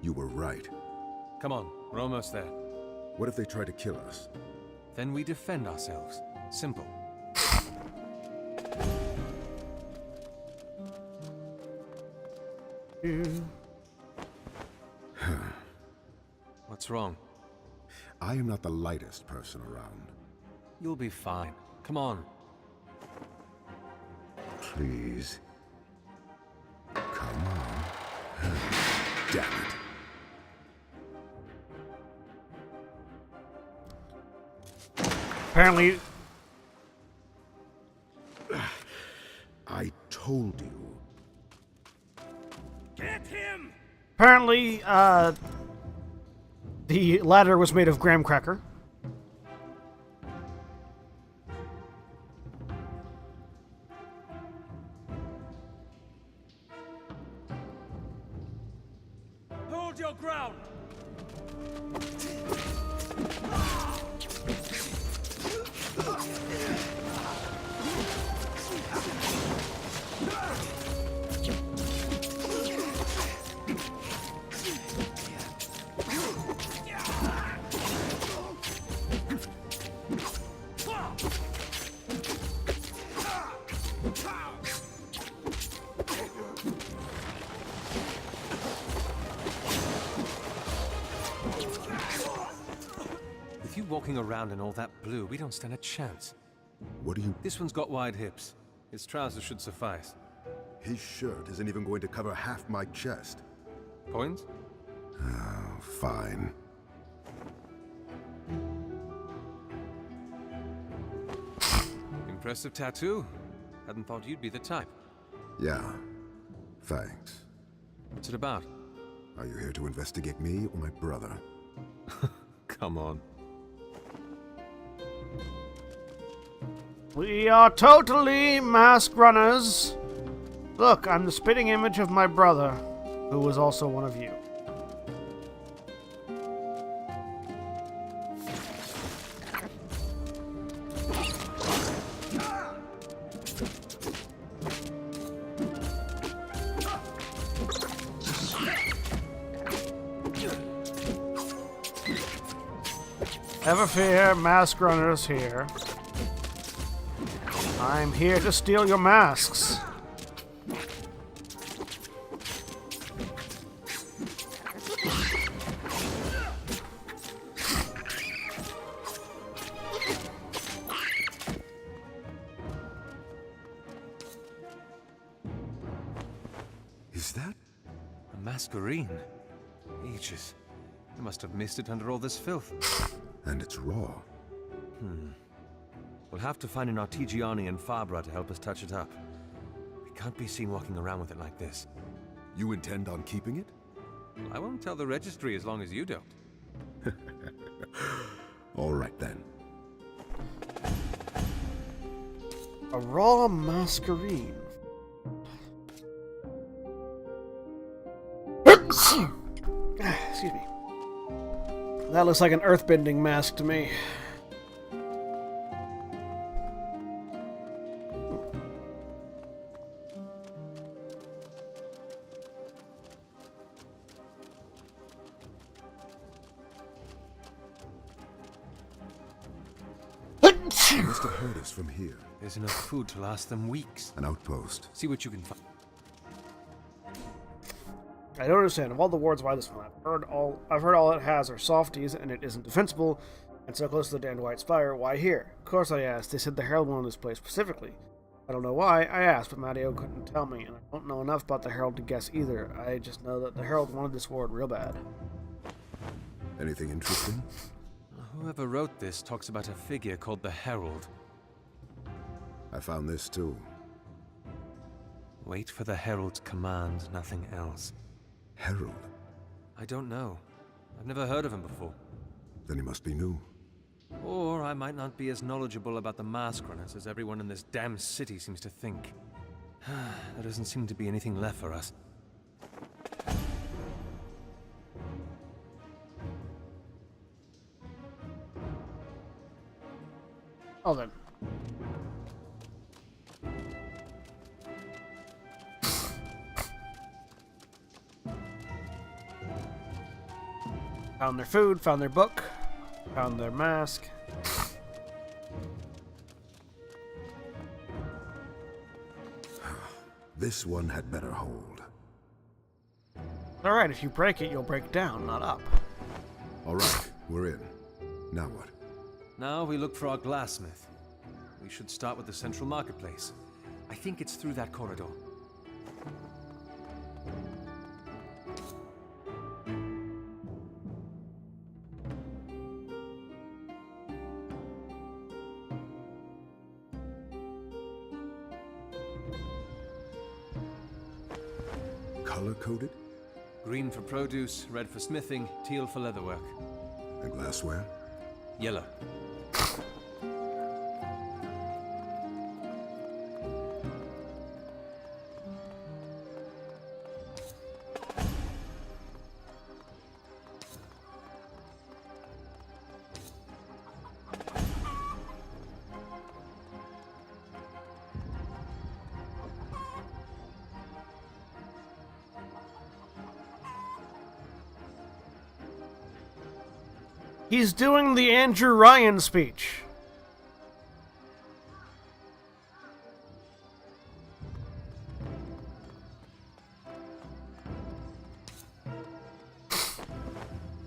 You were right. Come on, we're almost there. What if they try to kill us? Then we defend ourselves. Simple. What's wrong? I am not the lightest person around. You'll be fine. Come on. Please. Come on. Damn it. Apparently... I told you. Get him! Apparently, the ladder was made of graham cracker. Hold your ground! With you walking around in all that blue, we don't stand a chance. What do you... This one's got wide hips. His trousers should suffice. His shirt isn't even going to cover half my chest. Points? Oh, fine. Impressive tattoo. Hadn't thought you'd be the type. Yeah. Thanks. What's it about? Are you here to investigate me or my brother? Come on. We are totally masked runners. Look, I'm the spitting image of my brother, who was also one of you. Never fear, mask runners here. I'm here to steal your masks. Is that? A masquerade? Ages. I must have missed it under all this filth. And it's raw. We'll have to find an Artigiani and Fabra to help us touch it up. We can't be seen walking around with it like this. You intend on keeping it? Well, I won't tell the registry as long as you don't. All right then. A raw masquerade. Excuse me. That looks like an earthbending mask to me. They must have heard us from here. There's enough food to last them weeks. An outpost. See what you can find. I don't understand. Of all the wards, why this one? I've heard all it has are softies, and it isn't defensible, and so close to the damned White Spire. Why here? Of course I asked. They said the Herald wanted this place specifically. I don't know why. I asked, but Matteo couldn't tell me, and I don't know enough about the Herald to guess either. I just know that the Herald wanted this ward real bad. Anything interesting? Whoever wrote this talks about a figure called the Herald. I found this too. Wait for the Herald's command, nothing else. Herald? I don't know. I've never heard of him before. Then he must be new. Or I might not be as knowledgeable about the mask runners as everyone in this damn city seems to think. There doesn't seem to be anything left for us. Oh then. Found their food, found their book, found their mask. This one had better hold. Alright, if you break it, you'll break down, not up. Alright, we're in. Now what? Now we look for our glassmith. We should start with the central marketplace. I think it's through that corridor. Color-coded? Green for produce, red for smithing, teal for leatherwork. And glassware? Yellow. He's doing the Andrew Ryan speech.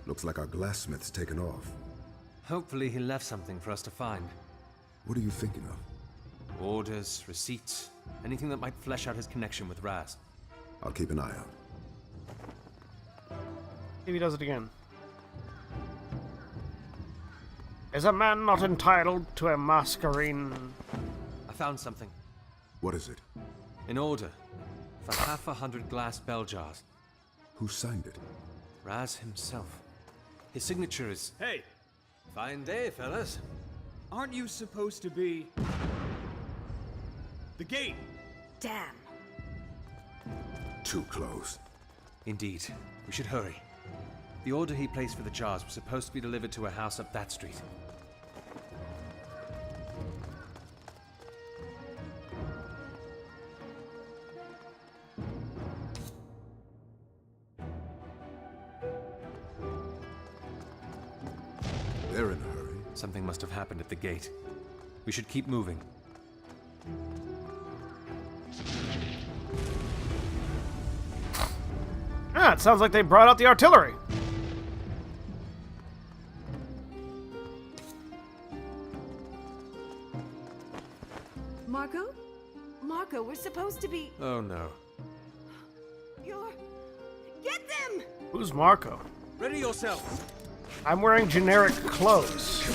Looks like our glassmith's taken off. Hopefully he left something for us to find. What are you thinking of? Orders, receipts, anything that might flesh out his connection with Raz. I'll keep an eye out. If he does it again. Is a man not entitled to a masquerade? I found something. What is it? An order for 100 glass bell jars. Who signed it? Raz himself. His signature is... Hey! Fine day, fellas. Aren't you supposed to be... the gate? Damn. Too close. Indeed. We should hurry. The order he placed for the jars was supposed to be delivered to a house up that street. They're in a hurry. Something must have happened at the gate. We should keep moving. Ah, it sounds like they brought out the artillery. Marco? Marco, we're supposed to be... Oh no. You're... Get them! Who's Marco? Ready yourselves! I'm wearing generic clothes.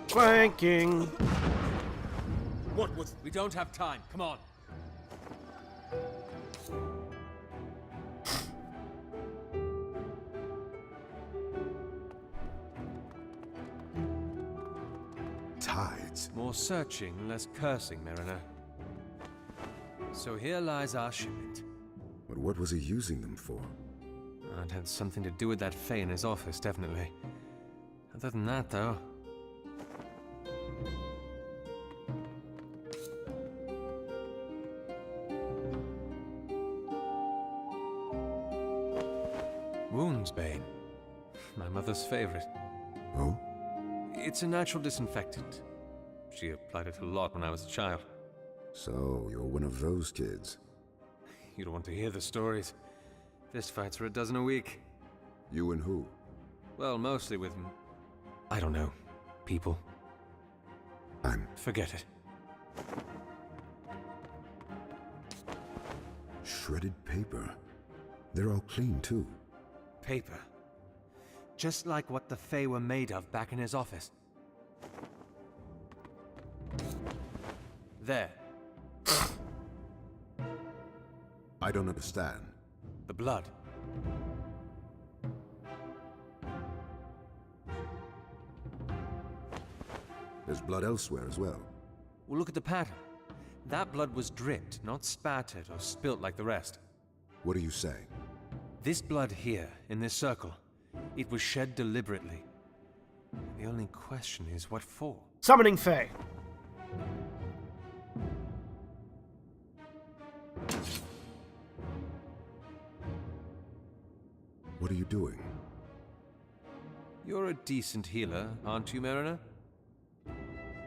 Clanking. What was... We don't have time. Come on. Tides. More searching, less cursing, Mariner. So here lies our shipment. But what was he using them for? It had something to do with that Fae in his office, definitely. Other than that, though... Woundsbane. My mother's favorite. Oh? It's a natural disinfectant. She applied it a lot when I was a child. So, you're one of those kids. You don't want to hear the stories. Fistfights are a dozen a week. You and who? Well, mostly with... I don't know. People. Forget it. Shredded paper. They're all clean, too. Paper. Just like what the Fae were made of back in his office. There. I don't understand. The blood. There's blood elsewhere as well. Well, look at the pattern. That blood was dripped, not spattered or spilt like the rest. What do you say? This blood here, in this circle, it was shed deliberately. The only question is, what for? Summoning Fae. What are you doing? You're a decent healer, aren't you, Mariner?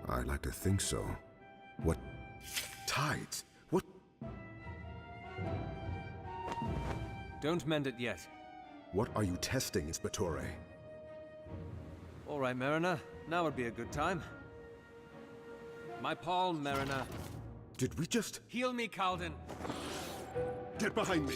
I'd like to think so. What? Tides? What? Don't mend it yet. What are you testing, Inspectore? All right, Mariner. Now would be a good time. My palm, Mariner. Did we just... Heal me, Calden! Get behind me!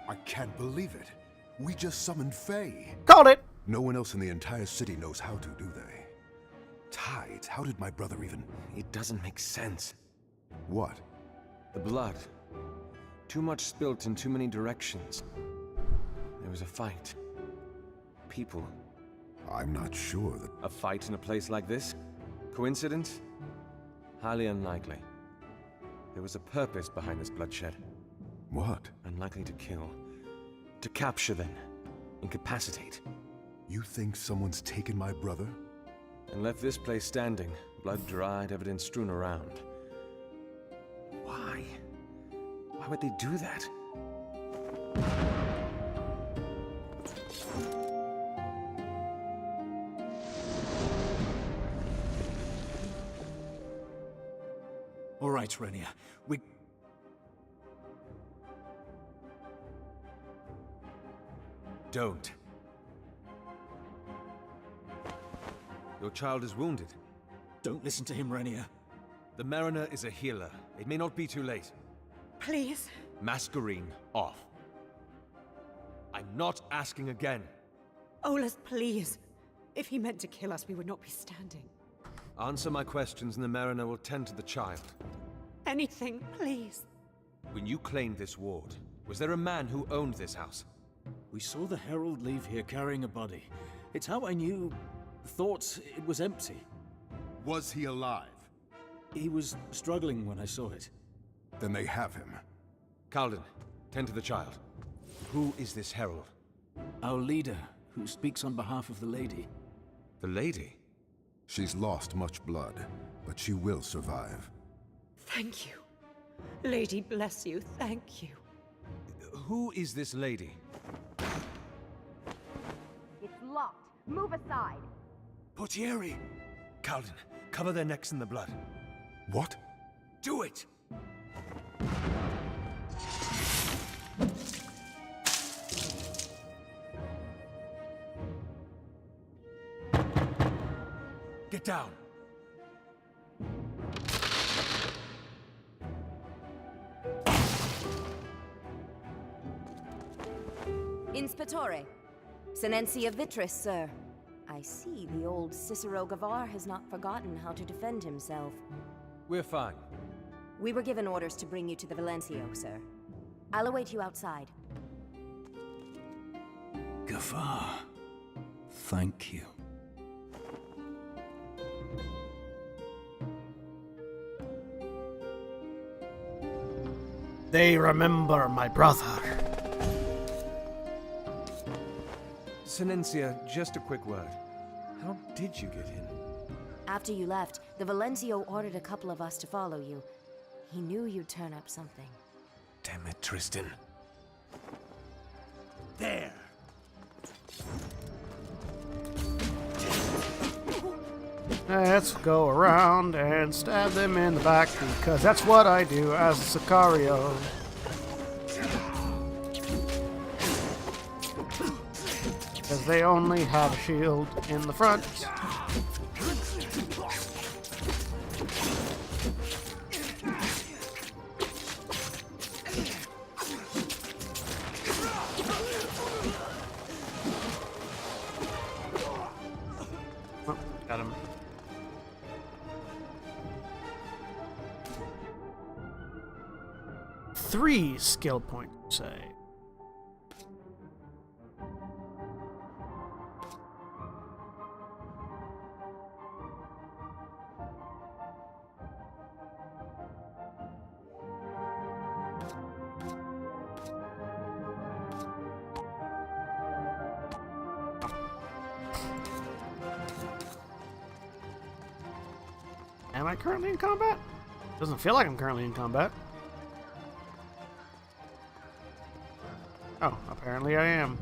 I can't believe it. We just summoned Fae. Called it! No one else in the entire city knows how to, do they? Tides? How did my brother even... It doesn't make sense. What? The blood. Too much spilt in too many directions. There was a fight. People. I'm not sure that... A fight in a place like this? Coincidence? Highly unlikely. There was a purpose behind this bloodshed. What? Unlikely to kill. To capture, then. Incapacitate. You think someone's taken my brother? And left this place standing, blood-dried, evidence strewn around. Why? Why would they do that? All right, Renia. We... Don't. Your child is wounded. Don't listen to him, Renia. The Mariner is a healer. It may not be too late. Please. Masquerade off. I'm not asking again. Olaf, please. If he meant to kill us, we would not be standing. Answer my questions and the Mariner will tend to the child. Anything, please. When you claimed this ward, was there a man who owned this house? We saw the Herald leave here carrying a body. It's how I knew... thought it was empty. Was he alive? He was struggling when I saw it. Then they have him. Calden, tend to the child. Who is this Herald? Our leader, who speaks on behalf of the lady. The lady? She's lost much blood, but she will survive. Thank you. Lady bless you, thank you. Who is this lady? It's locked. Move aside. Portieri! Calden, cover their necks in the blood. What? Do it! Get down! Inspectore. Senencia Vitris, sir. I see the old Cicero Gavar has not forgotten how to defend himself. We're fine. We were given orders to bring you to the Valencio, sir. I'll await you outside. Gavar. Thank you. They remember my brother. Senencia, just a quick word. How did you get in? After you left, the Valencio ordered a couple of us to follow you. He knew you'd turn up something. Damn it, Tristan. There! Let's go around and stab them in the back, because that's what I do as a Sicario. Because they only have a shield in the front. 3 skill points, you say? Am I currently in combat? Doesn't feel like I'm currently in combat. Oh, apparently I am.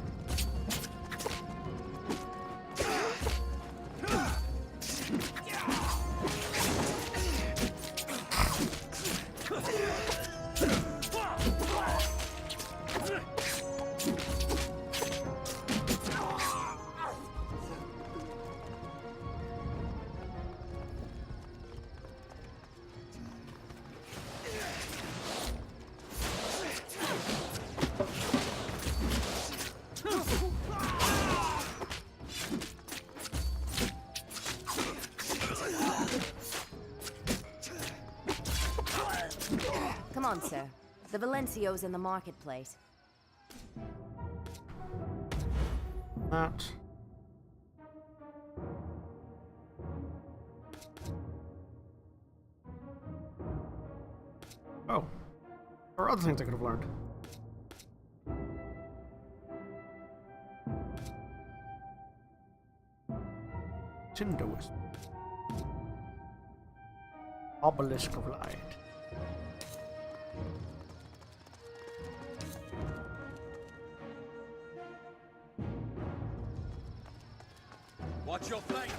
Come on, sir. The Valencio's in the marketplace. That. Oh. There are other things I could have learned. Tinderwisp. Obelisk of Light. Watch your flank!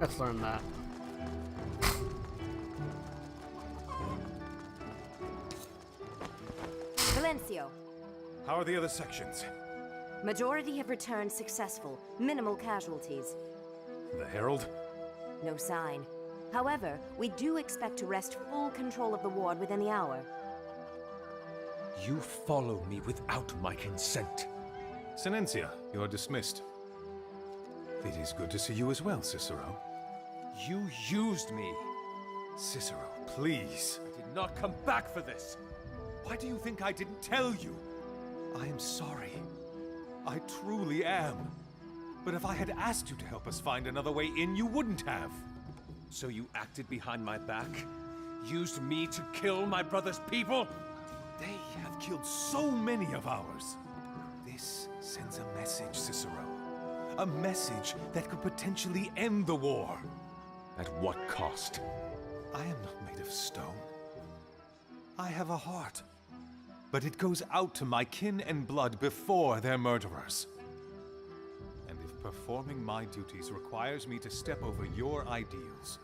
Let's learn that. Valencio. How are the other sections? Majority have returned successful. Minimal casualties. The Herald? No sign. However, we do expect to wrest full control of the ward within the hour. You follow me without my consent. Silencia, you're dismissed. It is good to see you as well, Cicero. You used me. Cicero, please. I did not come back for this. Why do you think I didn't tell you? I am sorry. I truly am. But if I had asked you to help us find another way in, you wouldn't have. So you acted behind my back? Used me to kill my brother's people? They have killed so many of ours. This sends a message, Cicero. A message that could potentially end the war. At what cost? I am not made of stone. I have a heart. But it goes out to my kin and blood before their murderers. And if performing my duties requires me to step over your ideals,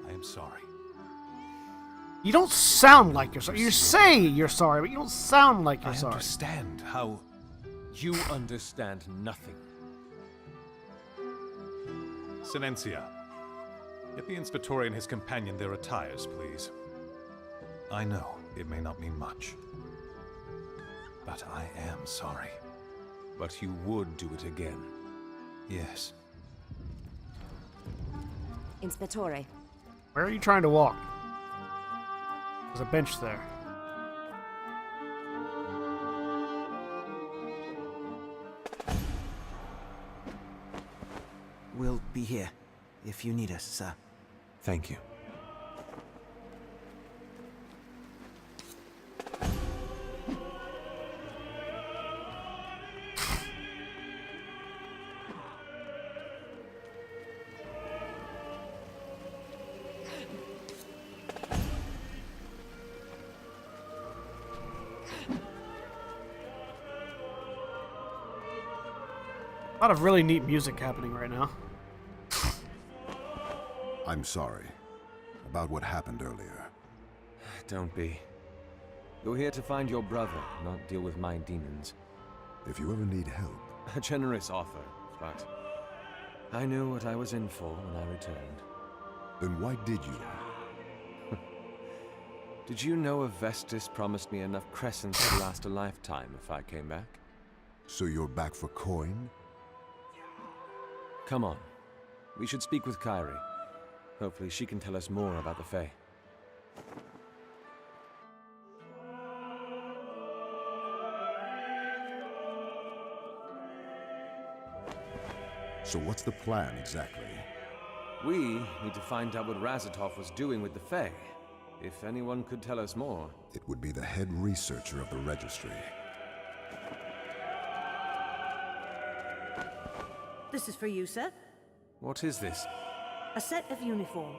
I am sorry. You don't sound like you're sorry. You say you're sorry, but you don't sound like you're sorry. I understand how... You understand nothing. Silencia. Get the Inspector and his companion their attires, please. I know it may not mean much, but I am sorry. But you would do it again. Yes. Inspectore. Where are you trying to walk? There's a bench there. We'll be here if you need us, sir. Thank you. A lot of really neat music happening right now. I'm sorry about what happened earlier. Don't be. You're here to find your brother, not deal with my demons. If you ever need help... A generous offer, but I knew what I was in for when I returned. Then why did you? Did you know Avestis promised me enough crescents to last a lifetime if I came back? So you're back for coin? Come on. We should speak with Kairi. Hopefully she can tell us more about the Fae. So what's the plan exactly? We need to find out what Razatov was doing with the Fae. If anyone could tell us more. It would be the head researcher of the registry. This is for you, sir. What is this? A set of uniform.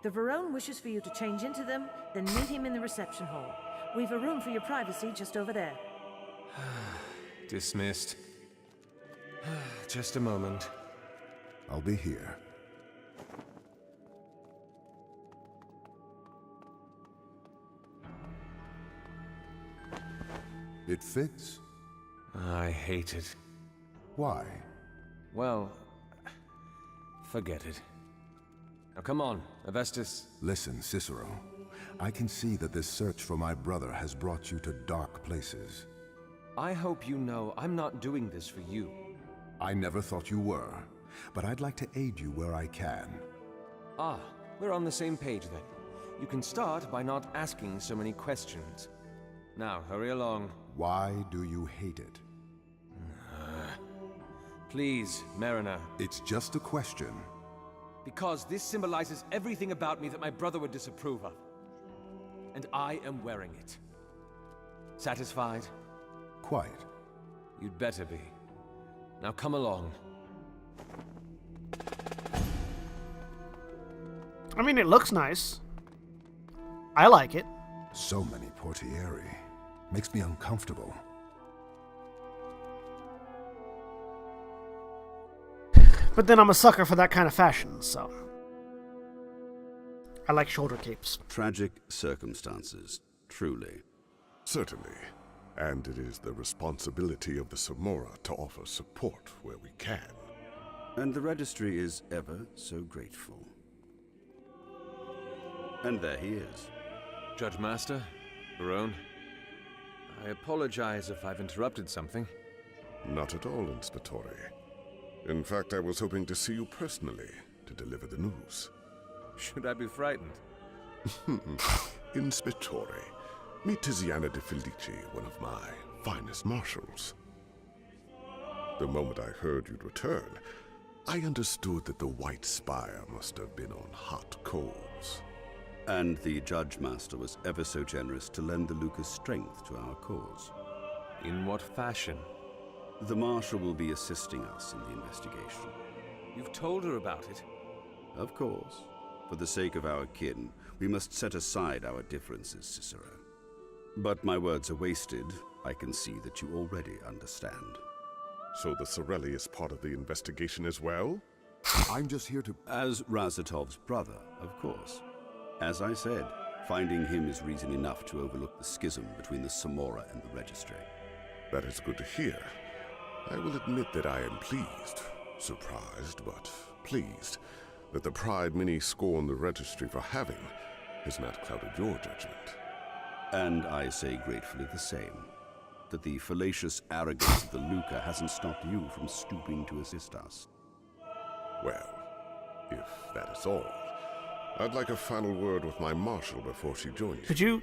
The Varone wishes for you to change into them, then meet him in the reception hall. We've a room for your privacy just over there. Dismissed. Just a moment. I'll be here. It fits? I hate it. Why? Well, forget it. Now come on, Avestis. Listen, Cicero. I can see that this search for my brother has brought you to dark places. I hope you know I'm not doing this for you. I never thought you were, but I'd like to aid you where I can. Ah, we're on the same page then. You can start by not asking so many questions. Now, hurry along. Why do you hate it? Please, Mariner. It's just a question. Because this symbolizes everything about me that my brother would disapprove of. And I am wearing it. Satisfied? Quite. You'd better be. Now come along. I mean, it looks nice. I like it. So many portieri. Makes me uncomfortable. But then I'm a sucker for that kind of fashion, so... I like shoulder capes. Tragic circumstances, truly. Certainly. And it is the responsibility of the Samora to offer support where we can. And the Registry is ever so grateful. And there he is. Judge Master, Barone. I apologize if I've interrupted something. Not at all, Inspectore. In fact, I was hoping to see you personally to deliver the news. Should I be frightened? Inspectore, meet Tiziana de Felici, one of my finest marshals. The moment I heard you'd return, I understood that the White Spire must have been on hot coals. And the Judge Master was ever so generous to lend the Lucas strength to our cause. In what fashion? The Marshal will be assisting us in the investigation. You've told her about it? Of course. For the sake of our kin, we must set aside our differences, Cicero. But my words are wasted. I can see that you already understand. So the Sorelli is part of the investigation as well? I'm just here to... As Razatov's brother, of course. As I said, finding him is reason enough to overlook the schism between the Samora and the Registry. That is good to hear. I will admit that I am pleased. Surprised, but pleased, that the pride many scorn the Registry for having has not clouded your judgment. And I say gratefully the same. That the fallacious arrogance of the Luca hasn't stopped you from stooping to assist us. Well, if that is all, I'd like a final word with my marshal before she joins you. Could you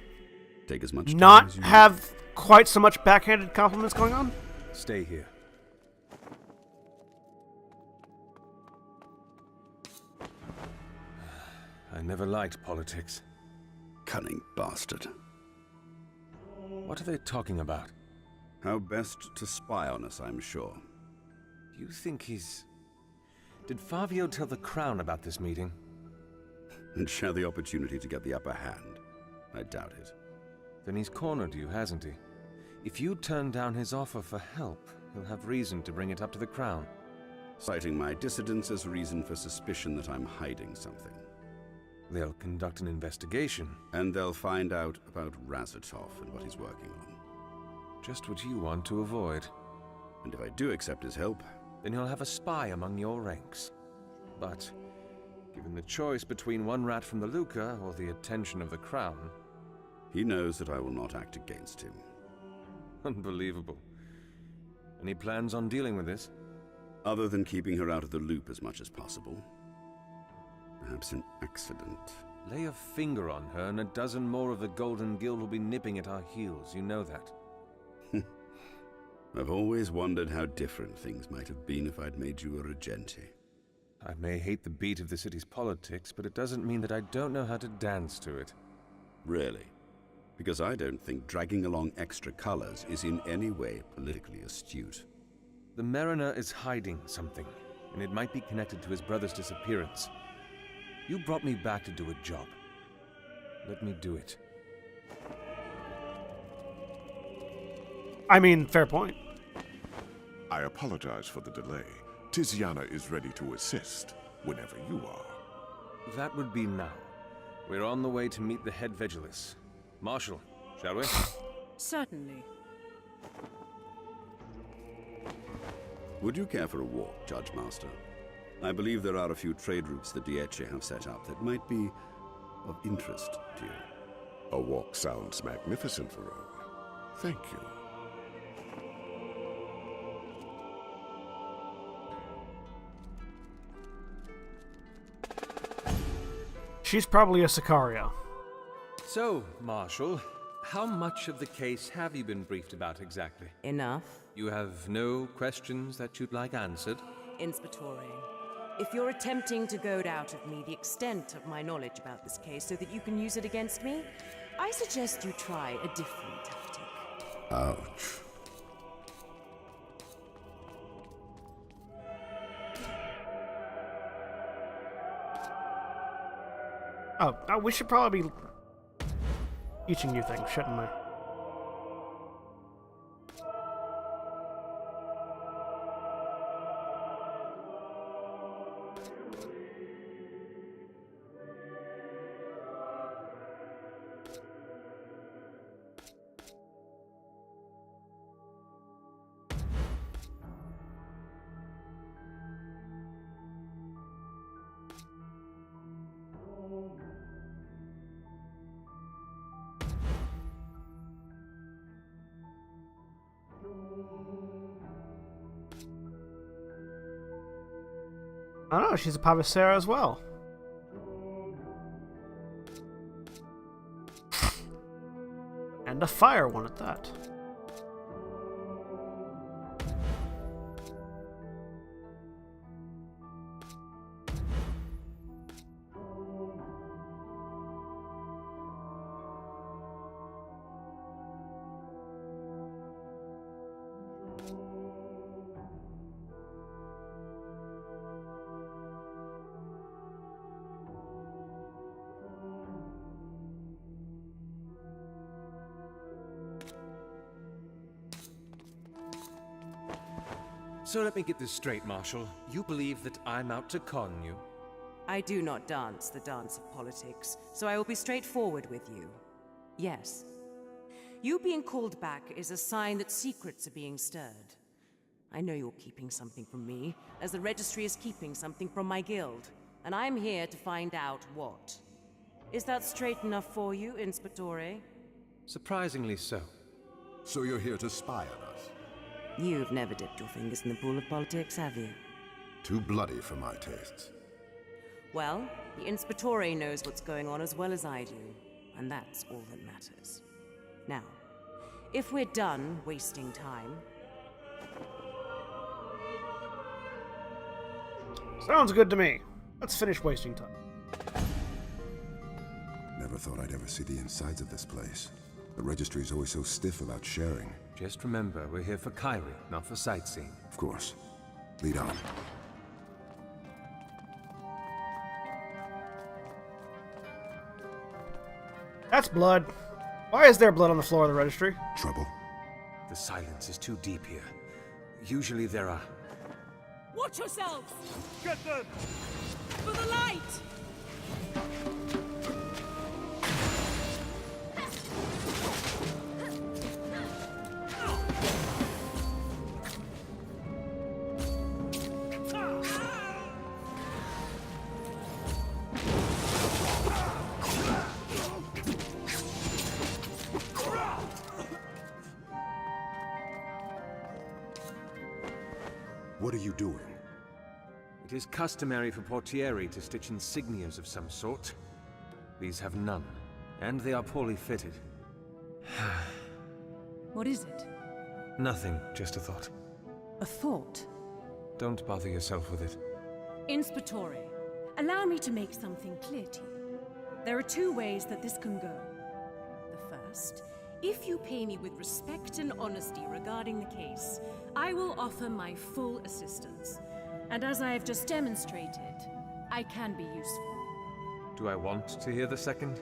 take as much time not as you have quite so much backhanded compliments going on? Stay here. I never liked politics. Cunning bastard. What are they talking about? How best to spy on us, I'm sure. You think he's... Did Fabio tell the Crown about this meeting? And share the opportunity to get the upper hand? I doubt it. Then he's cornered you, hasn't he? If you turn down his offer for help, he'll have reason to bring it up to the Crown. citing my dissidence as reason for suspicion that I'm hiding something. They'll conduct an investigation. And they'll find out about Razatov and what he's working on. Just what you want to avoid. And if I do accept his help, then you'll have a spy among your ranks. But, given the choice between one rat from the Luca or the attention of the Crown... He knows that I will not act against him. Unbelievable. Any plans on dealing with this? Other than keeping her out of the loop as much as possible. Perhaps an accident. Lay a finger on her and a dozen more of the Golden Guild will be nipping at our heels, you know that. I've always wondered how different things might have been if I'd made you a Regente. I may hate the beat of the city's politics, but it doesn't mean that I don't know how to dance to it. Really? Because I don't think dragging along extra colors is in any way politically astute. The Mariner is hiding something, and it might be connected to his brother's disappearance. You brought me back to do a job. Let me do it. I mean, fair point. I apologize for the delay. Tiziana is ready to assist whenever you are. That would be now. We're on the way to meet the head Vigilis. Marshal, shall we? Certainly. Would you care for a walk, Judge Master? I believe there are a few trade routes the Dieci have set up that might be of interest to you. A walk sounds magnificent, Varone. Thank you. She's probably a Sicario. So, Marshal, how much of the case have you been briefed about exactly? Enough. You have no questions that you'd like answered? Inspectore, if you're attempting to goad out of me the extent of my knowledge about this case so that you can use it against me, I suggest you try a different tactic. Ouch. Oh, we should probably be teaching new things, shouldn't we? I don't know, she's a Pavicera as well. And a fire one at that. So let me get this straight, Marshal. You believe that I'm out to con you? I do not dance the dance of politics, so I will be straightforward with you. Yes. You being called back is a sign that secrets are being stirred. I know you're keeping something from me, as the Registry is keeping something from my guild, and I'm here to find out what. Is that straight enough for you, Inspectore? Surprisingly so. So you're here to spy on us? You've never dipped your fingers in the pool of politics, have you? Too bloody for my tastes. Well, the Inspectore knows what's going on as well as I do, and that's all that matters. Now, if we're done wasting time... Sounds good to me. Let's finish wasting time. Never thought I'd ever see the insides of this place. The Registry's always so stiff about sharing. Just remember, we're here for Kyrie, not for sightseeing. Of course. Lead on. That's blood. Why is there blood on the floor of the Registry? Trouble? The silence is too deep here. Usually there are... What Watch yourselves! Get them! For the light! What are you doing? It is customary for portieri to stitch insignias of some sort. These have none, and they are poorly fitted. What is it? Nothing, just a thought. A thought? Don't bother yourself with it. Inspectore, allow me to make something clear to you. There are two ways that this can go. The first, if you pay me with respect and honesty regarding the case, I will offer my full assistance. And as I have just demonstrated, I can be useful. Do I want to hear the second?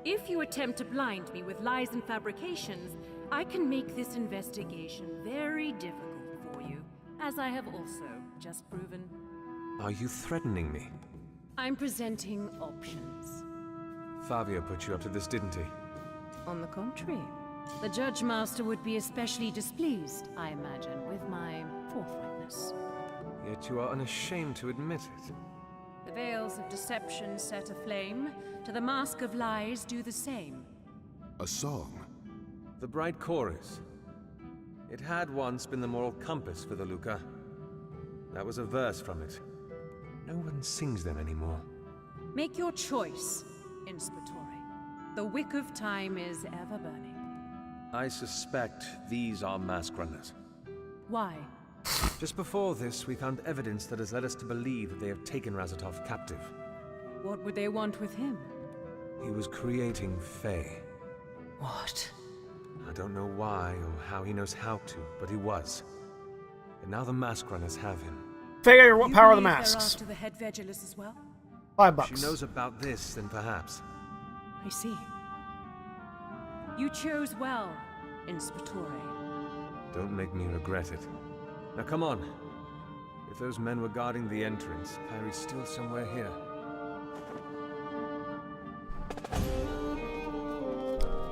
If you attempt to blind me with lies and fabrications, I can make this investigation very difficult for you, as I have also just proven. Are you threatening me? I'm presenting options. Fabio put you up to this, didn't he? On the contrary, the Judge Master would be especially displeased, I imagine, with my forthrightness. Yet you are unashamed to admit it. The veils of deception set aflame, to the mask of lies do the same. A song? The bright chorus. It had once been the moral compass for the Luca. That was a verse from it. No one sings them anymore. Make your choice, Inspectore. The wick of time is ever burning. I suspect these are mask runners. Why? Just before this, we found evidence that has led us to believe that they have taken Razatov captive. What would they want with him? He was creating Fae. What? I don't know why or how he knows how to, but he was. And now the mask runners have him. Fae, what power are the They're masks? after the head Vegelus as well? $5. If she knows about this, then perhaps. I see. You chose well, Inspectore. Don't make me regret it. Now come on. If those men were guarding the entrance, Kyrie's still somewhere here.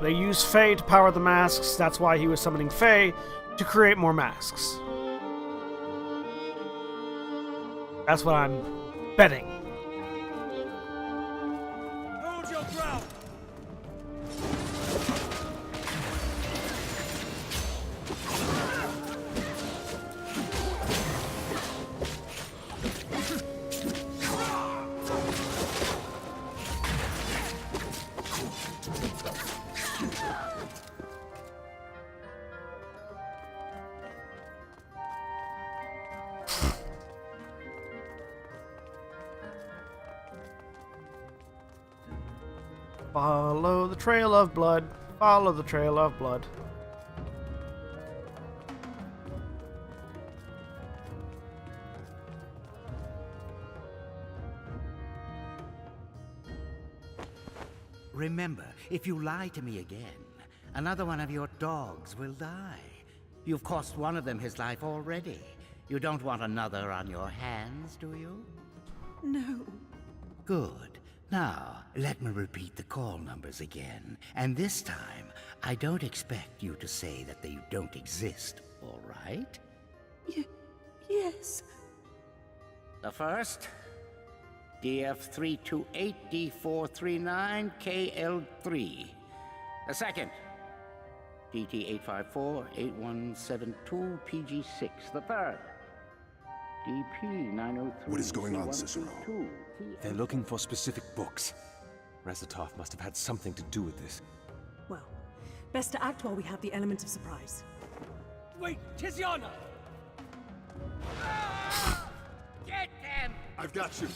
They use Fae to power the masks, that's why he was summoning Fae, to create more masks. That's what I'm betting. Hold your ground! Follow the trail of blood. Follow the trail of blood. Remember, if you lie to me again, another one of your dogs will die. You've cost one of them his life already. You don't want another on your hands, do you? No. Good. Now, let me repeat the call numbers again. And this time, I don't expect you to say that they don't exist, all right? Yes. The first, DF328D439KL3. The second, DT8548172PG6. The third, DP903. What is going on, Cicero? They're looking for specific books. Razatov must have had something to do with this. Well, best to act while we have the element of surprise. Wait, Tiziana! Get them! I've got you.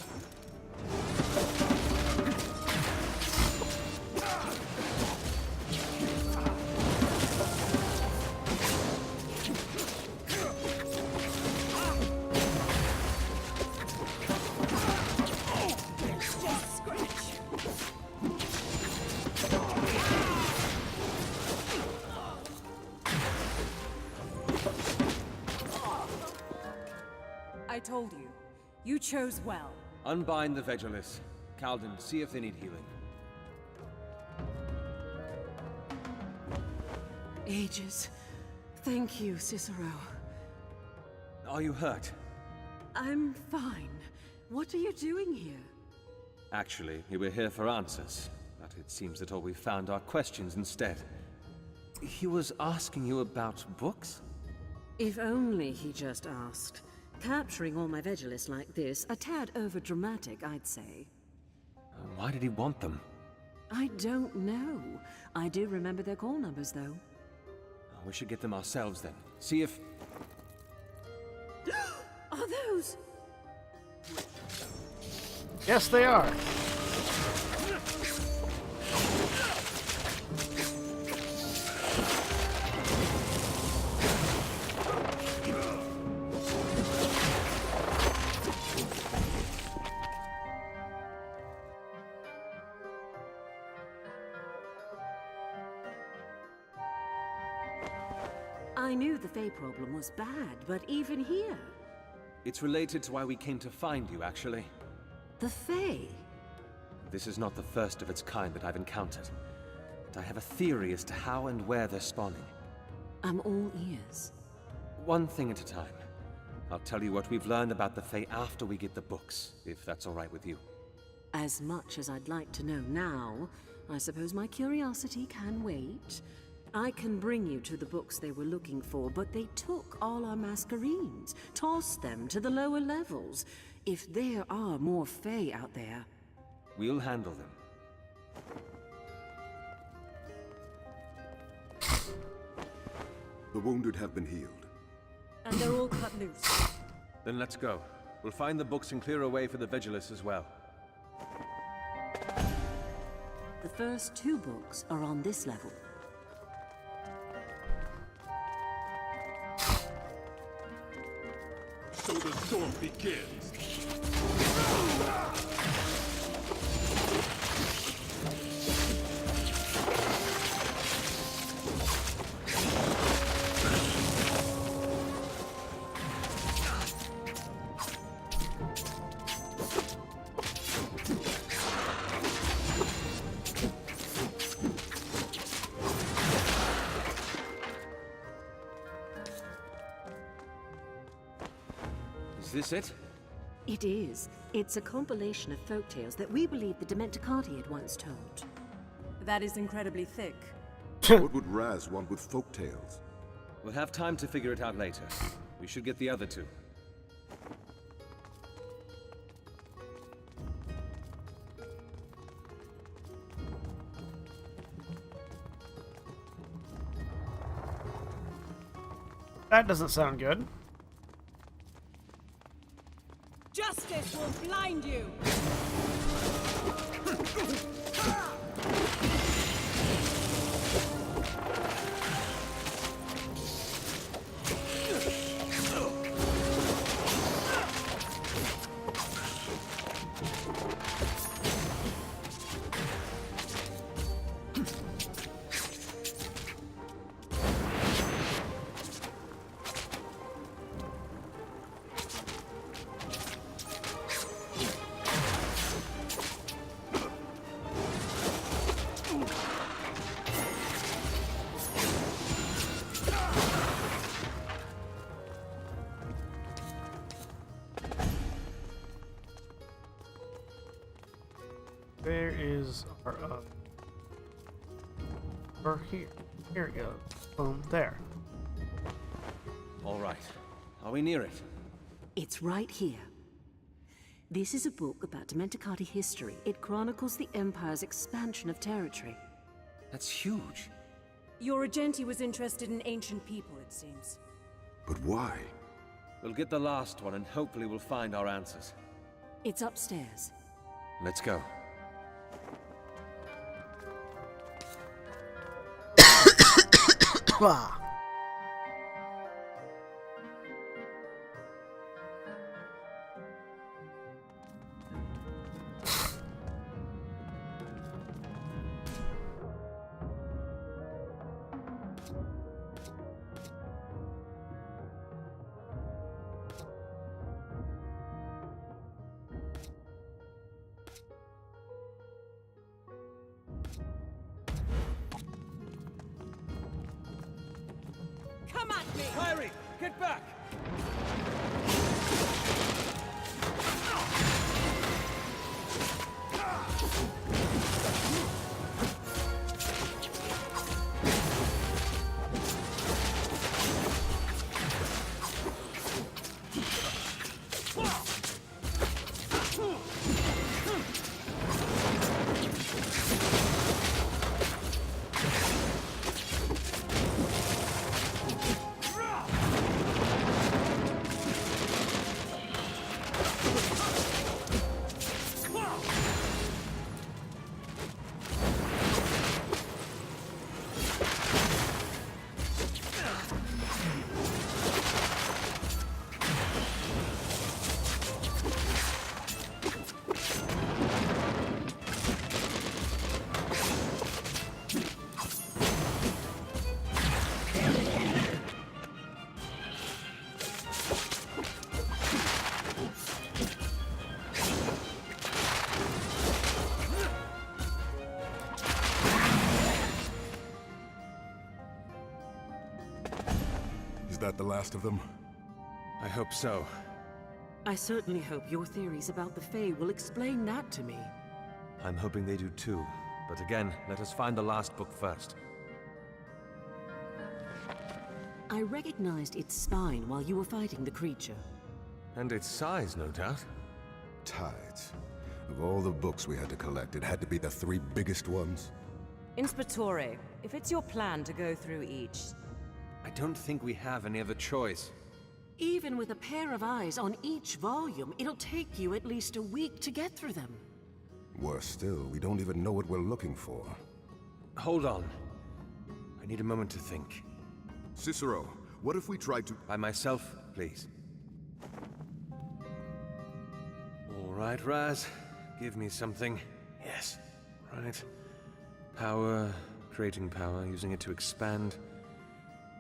I told you. You chose well. Unbind the Vegelis. Calden, see if they need healing. Ages. Thank you, Cicero. Are you hurt? I'm fine. What are you doing here? Actually, we were here for answers, but it seems that all we found are questions instead. He was asking you about books? If only he just asked. Capturing all my Vegelis like this, a tad over-dramatic, I'd say. Why did he want them? I don't know. I do remember their call numbers, though. We should get them ourselves then. See if... Are those? Yes, they are. I knew the Fae problem was bad, but even here... It's related to why we came to find you, actually. The Fae? This is not the first of its kind that I've encountered. But I have a theory as to how and where they're spawning. I'm all ears. One thing at a time. I'll tell you what we've learned about the Fae after we get the books, if that's all right with you. As much as I'd like to know now, I suppose my curiosity can wait. I can bring you to the books they were looking for, but they took all our Masquerines, tossed them to the lower levels. If there are more Fae out there... We'll handle them. The wounded have been healed. And they're all cut loose. Then let's go. We'll find the books and clear a way for the Vegelis as well. The first 2 books are on this level. So the storm begins. Is this it? It is. It's a compilation of folktales that we believe the Dementicati had once told. That is incredibly thick. What would Raz want with folktales? We'll have time to figure it out later. We should get the other 2. That doesn't sound good. Justice will blind you! Where is our or here. Here it goes. Boom, there. All right. Are we near it? It's right here. This is a book about Dementicati history. It chronicles the Empire's expansion of territory. That's huge. Your Regenti was interested in ancient people, it seems. But why? We'll get the last one and hopefully we'll find our answers. It's upstairs. Let's go. Get back! Is that the last of them? I hope so. I certainly hope your theories about the Fae will explain that to me. I'm hoping they do too. But again, let us find the last book first. I recognized its spine while you were fighting the creature. And its size, no doubt. Tides. Of all the books we had to collect, it had to be the 3 biggest ones. Inspectore, if it's your plan to go through each... I don't think we have any other choice. Even with a pair of eyes on each volume, it'll take you at least a week to get through them. Worse still, we don't even know what we're looking for. Hold on. I need a moment to think. Cicero, what if we tried to... By myself, please. All right, Raz. Give me something. Yes. Right. Power. Creating power, using it to expand.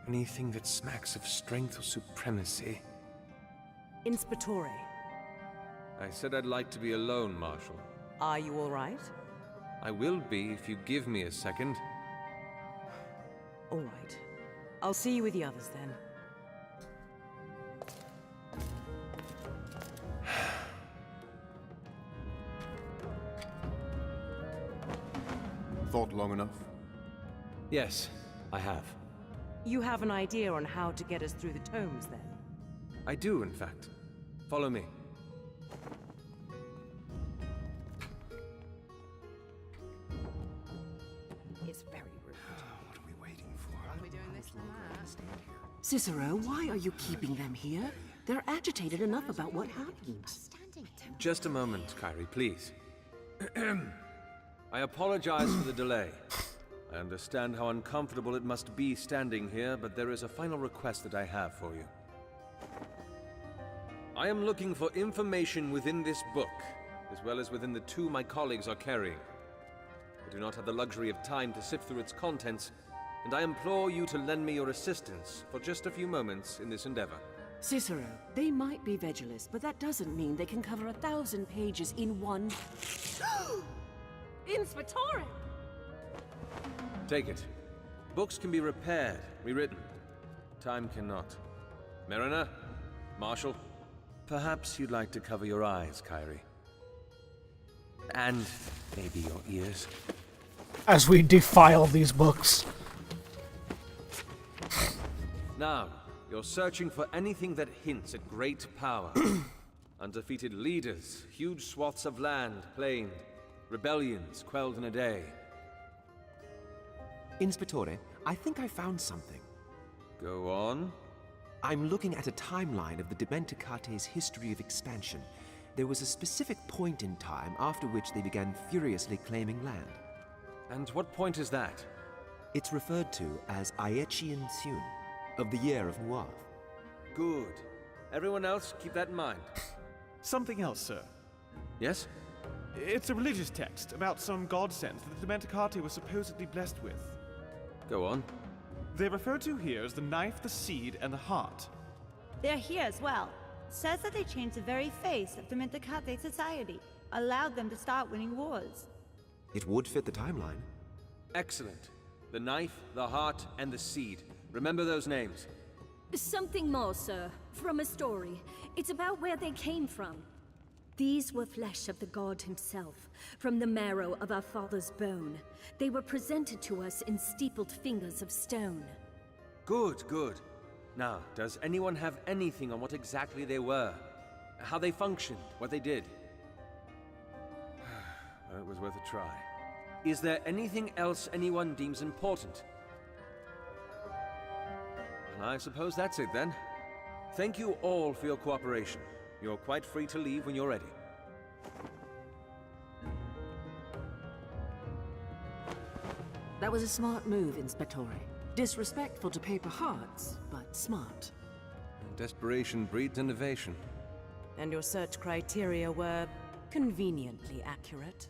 Anything that smacks of strength or supremacy. Inspectore, I said I'd like to be alone, Marshal. are you all right? I will be if you give me a second. All right. I'll see you with the others then. Thought long enough? Yes, I have. You have an idea on how to get us through the tomes, then? I do, in fact. Follow me. It's very rude. What are we waiting for? Why are we doing this and that? Cicero, why are you keeping them here? They're agitated enough about what happened. Just a moment, Kyrie, please. I apologize for the delay. I understand how uncomfortable it must be standing here, but there is a final request that I have for you. I am looking for information within this book, as well as within the 2 my colleagues are carrying. I do not have the luxury of time to sift through its contents, and I implore you to lend me your assistance for just a few moments in this endeavor. Cicero, they might be Vegelus, but that doesn't mean they can cover 1,000 pages in one... Inspectore! Take it. Books can be repaired, rewritten. Time cannot. Mariner? Marshal? Perhaps you'd like to cover your eyes, Kyrie. And maybe your ears. As we defile these books. Now, you're searching for anything that hints at great power. Undefeated leaders, huge swaths of land claimed, rebellions quelled in a day. Inspectore, I think I found something. Go on. I'm looking at a timeline of the Dementicate's history of expansion. There was a specific point in time after which they began furiously claiming land. And what point is that? It's referred to as Aechian Sun, of the year of Nuav. Good. Everyone else, keep that in mind. Something else, sir. Yes? It's a religious text about some godsend that the Dementicate was supposedly blessed with. Go on. They're referred to here as the knife, the seed, and the heart. They're here as well. It says that they changed the very face of the Mentecate society, allowed them to start winning wars. It would fit the timeline. Excellent. The knife, the heart, and the seed. Remember those names. Something more, sir. From a story. It's about where they came from. These were flesh of the god himself, from the marrow of our father's bone. They were presented to us in steepled fingers of stone. Good, good. Now, does anyone have anything on what exactly they were? How they functioned, what they did? It was worth a try. Is there anything else anyone deems important? I suppose that's it then. Thank you all for your cooperation. You're quite free to leave when you're ready. That was a smart move, Inspectore. Disrespectful to paper hearts, but smart. Desperation breeds innovation. And your search criteria were conveniently accurate.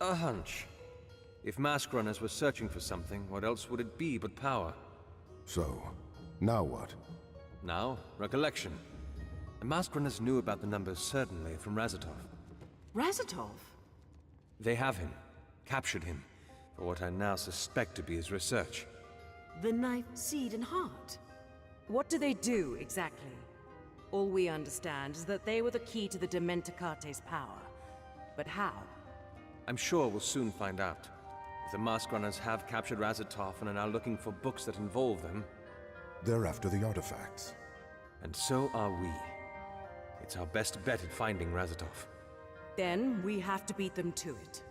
A hunch. If Masquerunners were searching for something, what else would it be but power? So, now what? Now, recollection. The Masquerunners knew about the numbers certainly from Razatov. Razatov? They have him. Captured him. For what I now suspect to be his research. The knife, seed, and heart. What do they do, exactly? All we understand is that they were the key to the Dementicate's power. But how? I'm sure we'll soon find out. If the Masquerunners have captured Razatov and are now looking for books that involve them... They're after the artifacts. And so are we. It's our best bet at finding Razatov. Then we have to beat them to it.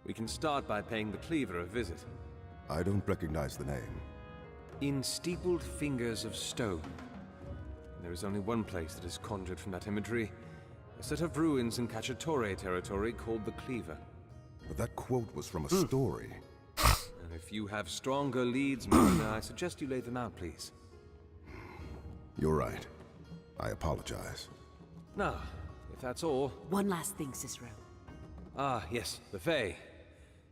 We can start by paying the Cleaver a visit. I don't recognize the name. In steepled fingers of stone. There is only one place that is conjured from that imagery. A set of ruins in Cacciatore territory called the Cleaver. But that quote was from a story. And if you have stronger leads, Marina, I suggest you lay them out, please. You're right. I apologize. Now, if that's all... One last thing, Cicero. Ah, yes, the Fae.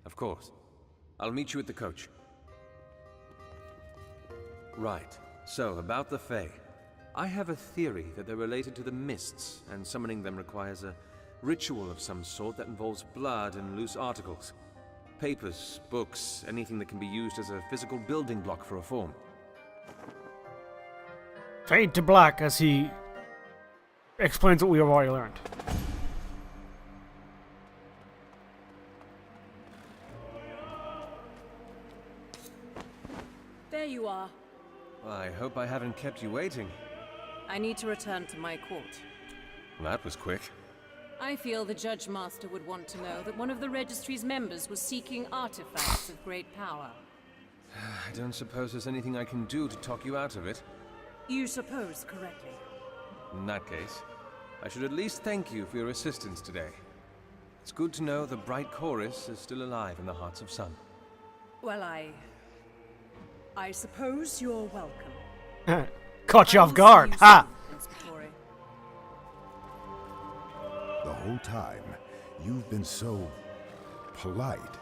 Of course. I'll meet you at the coach. Right. So, about the Fae. I have a theory that they're related to the Mists, and summoning them requires a ritual of some sort that involves blood and loose articles. Papers, books, anything that can be used as a physical building block for a form. Fade to black as he explains what we have already learned. There you are. I hope I haven't kept you waiting. I need to return to my court. That was quick. I feel the Judge Master would want to know that one of the Registry's members was seeking artifacts of great power. I don't suppose there's anything I can do to talk you out of it. You suppose correctly. In that case, I should at least thank you for your assistance today. It's good to know the bright chorus is still alive in the hearts of some. Well, I suppose you're welcome. Caught you off guard, ha! The whole time, you've been so... polite.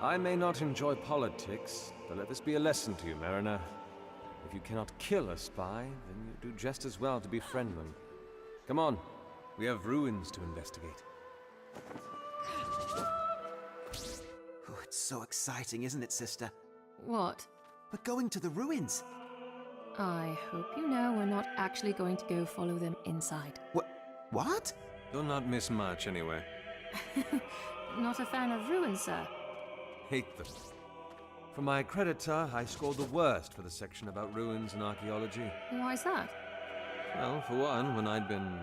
I may not enjoy politics, but let this be a lesson to you, Mariner. If you cannot kill a spy, then you do just as well to befriend them. Come on, we have ruins to investigate. Oh, it's so exciting, isn't it, sister? What? We're going to the ruins. I hope you know we're not actually going to go follow them inside. What? You'll not miss much, anyway. Not a fan of ruins, sir. Hate them. For my creditor, I scored the worst for the section about ruins and archaeology. Why's that? Well, for one, when I'd been...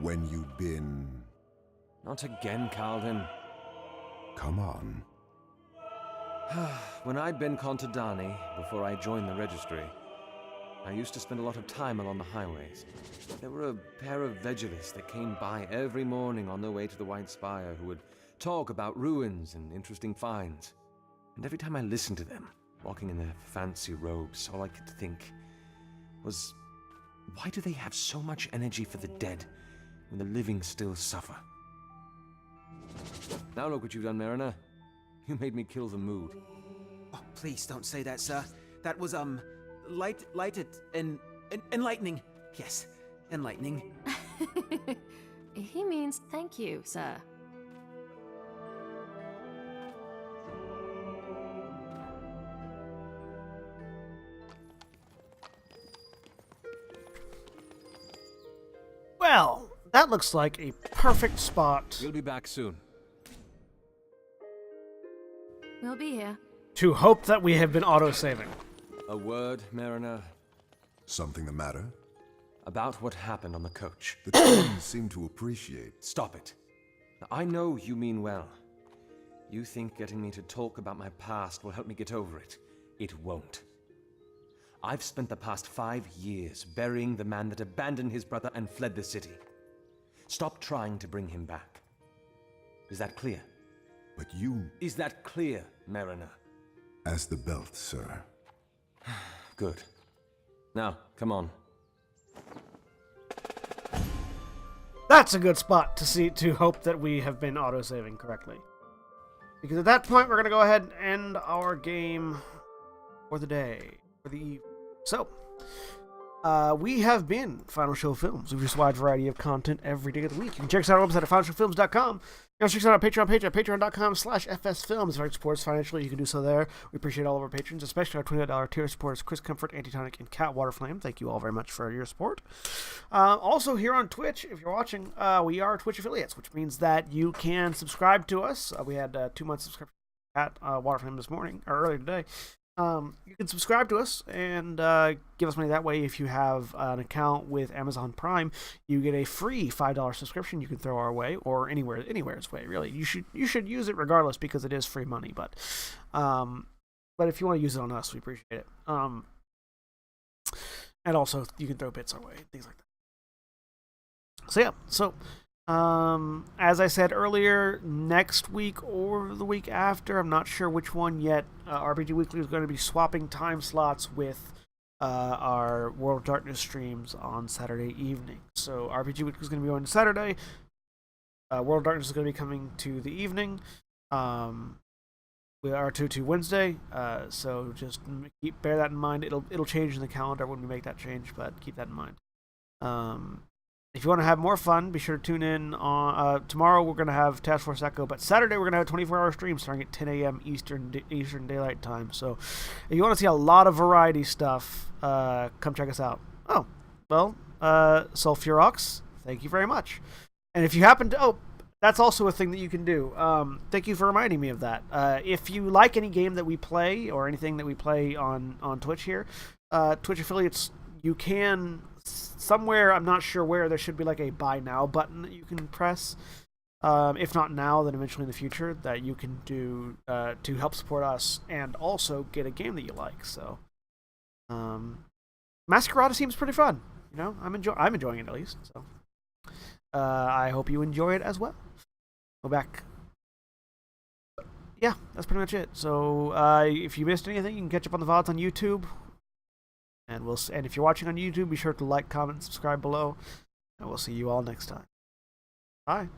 When you'd been... Not again, Calvin. Come on. When I'd been contadani, before I joined the registry, I used to spend a lot of time along the highways. There were a pair of Vegilis that came by every morning on their way to the White Spire who would talk about ruins and interesting finds. And every time I listened to them, walking in their fancy robes, all I could think was, why do they have so much energy for the dead when the living still suffer? Now look what you've done, Mariner. You made me kill the mood. Oh, please don't say that, sir. That was, enlightening. Yes, enlightening. He means thank you, sir. Well, that looks like a perfect spot. We'll be back soon. We'll be here. To hope that we have been auto-saving. A word, Mariner? Something the matter? About what happened on the coach. The twins seem to appreciate. Stop it. Now, I know you mean well. You think getting me to talk about my past will help me get over it. It won't. I've spent the past 5 years burying the man that abandoned his brother and fled the city. Stop trying to bring him back. Is that clear? But you... Is that clear, Mariner? As the belt, sir. Good. Now, come on. That's a good spot to hope that we have been auto-saving correctly. Because at that point, we're going to go ahead and end our game for the day, for the evening. So, we have been Final Show Films. We produce a wide variety of content every day of the week. You can check us out on our website at finalshowfilms.com. You can check us out on Patreon page at patreon.com/FSFilms. If you like to support us financially, you can do so there. We appreciate all of our patrons, especially our $20 tier supporters, Chris Comfort, Antitonic, and Cat Waterflame. Thank you all very much for your support. Also, here on Twitch, if you're watching, we are Twitch affiliates, which means that you can subscribe to us. We had 2 months subscription at Waterflame this morning, or earlier today. You can subscribe to us and give us money that way. If you have an account with Amazon Prime, you get a free $5 subscription you can throw our way, or anywhere's way, really. You should use it regardless because it is free money, but if you want to use it on us, we appreciate it. And also, you can throw bits our way, things like that. So yeah, as I said earlier, next week or the week after, I'm not sure which one yet, RPG Weekly is going to be swapping time slots with our World of Darkness streams on Saturday evening. So RPG Weekly is going to be on Saturday. World of Darkness is going to be coming to the evening. We are to Wednesday. So just bear that in mind. It'll change in the calendar when we make that change, but keep that in mind. If you want to have more fun, be sure to tune in on tomorrow. We're going to have Task Force Echo, but Saturday we're going to have a 24-hour stream starting at 10 a.m. Eastern Daylight Time. So if you want to see a lot of variety stuff, come check us out. Oh, well, Sulfurox, thank you very much. And if you happen to... Oh, that's also a thing that you can do. Thank you for reminding me of that. If you like any game that we play, or anything that we play on Twitch here, Twitch affiliates, you can... Somewhere, I'm not sure where, there should be like a buy now button that you can press. If not now, then eventually in the future, that you can do to help support us and also get a game that you like. So, Masquerada seems pretty fun. You know, I'm enjoying it at least. So, I hope you enjoy it as well. Go back. Yeah, that's pretty much it. So, if you missed anything, you can catch up on the VODs on YouTube. And if you're watching on YouTube, be sure to like, comment, and subscribe below. And we'll see you all next time. Bye.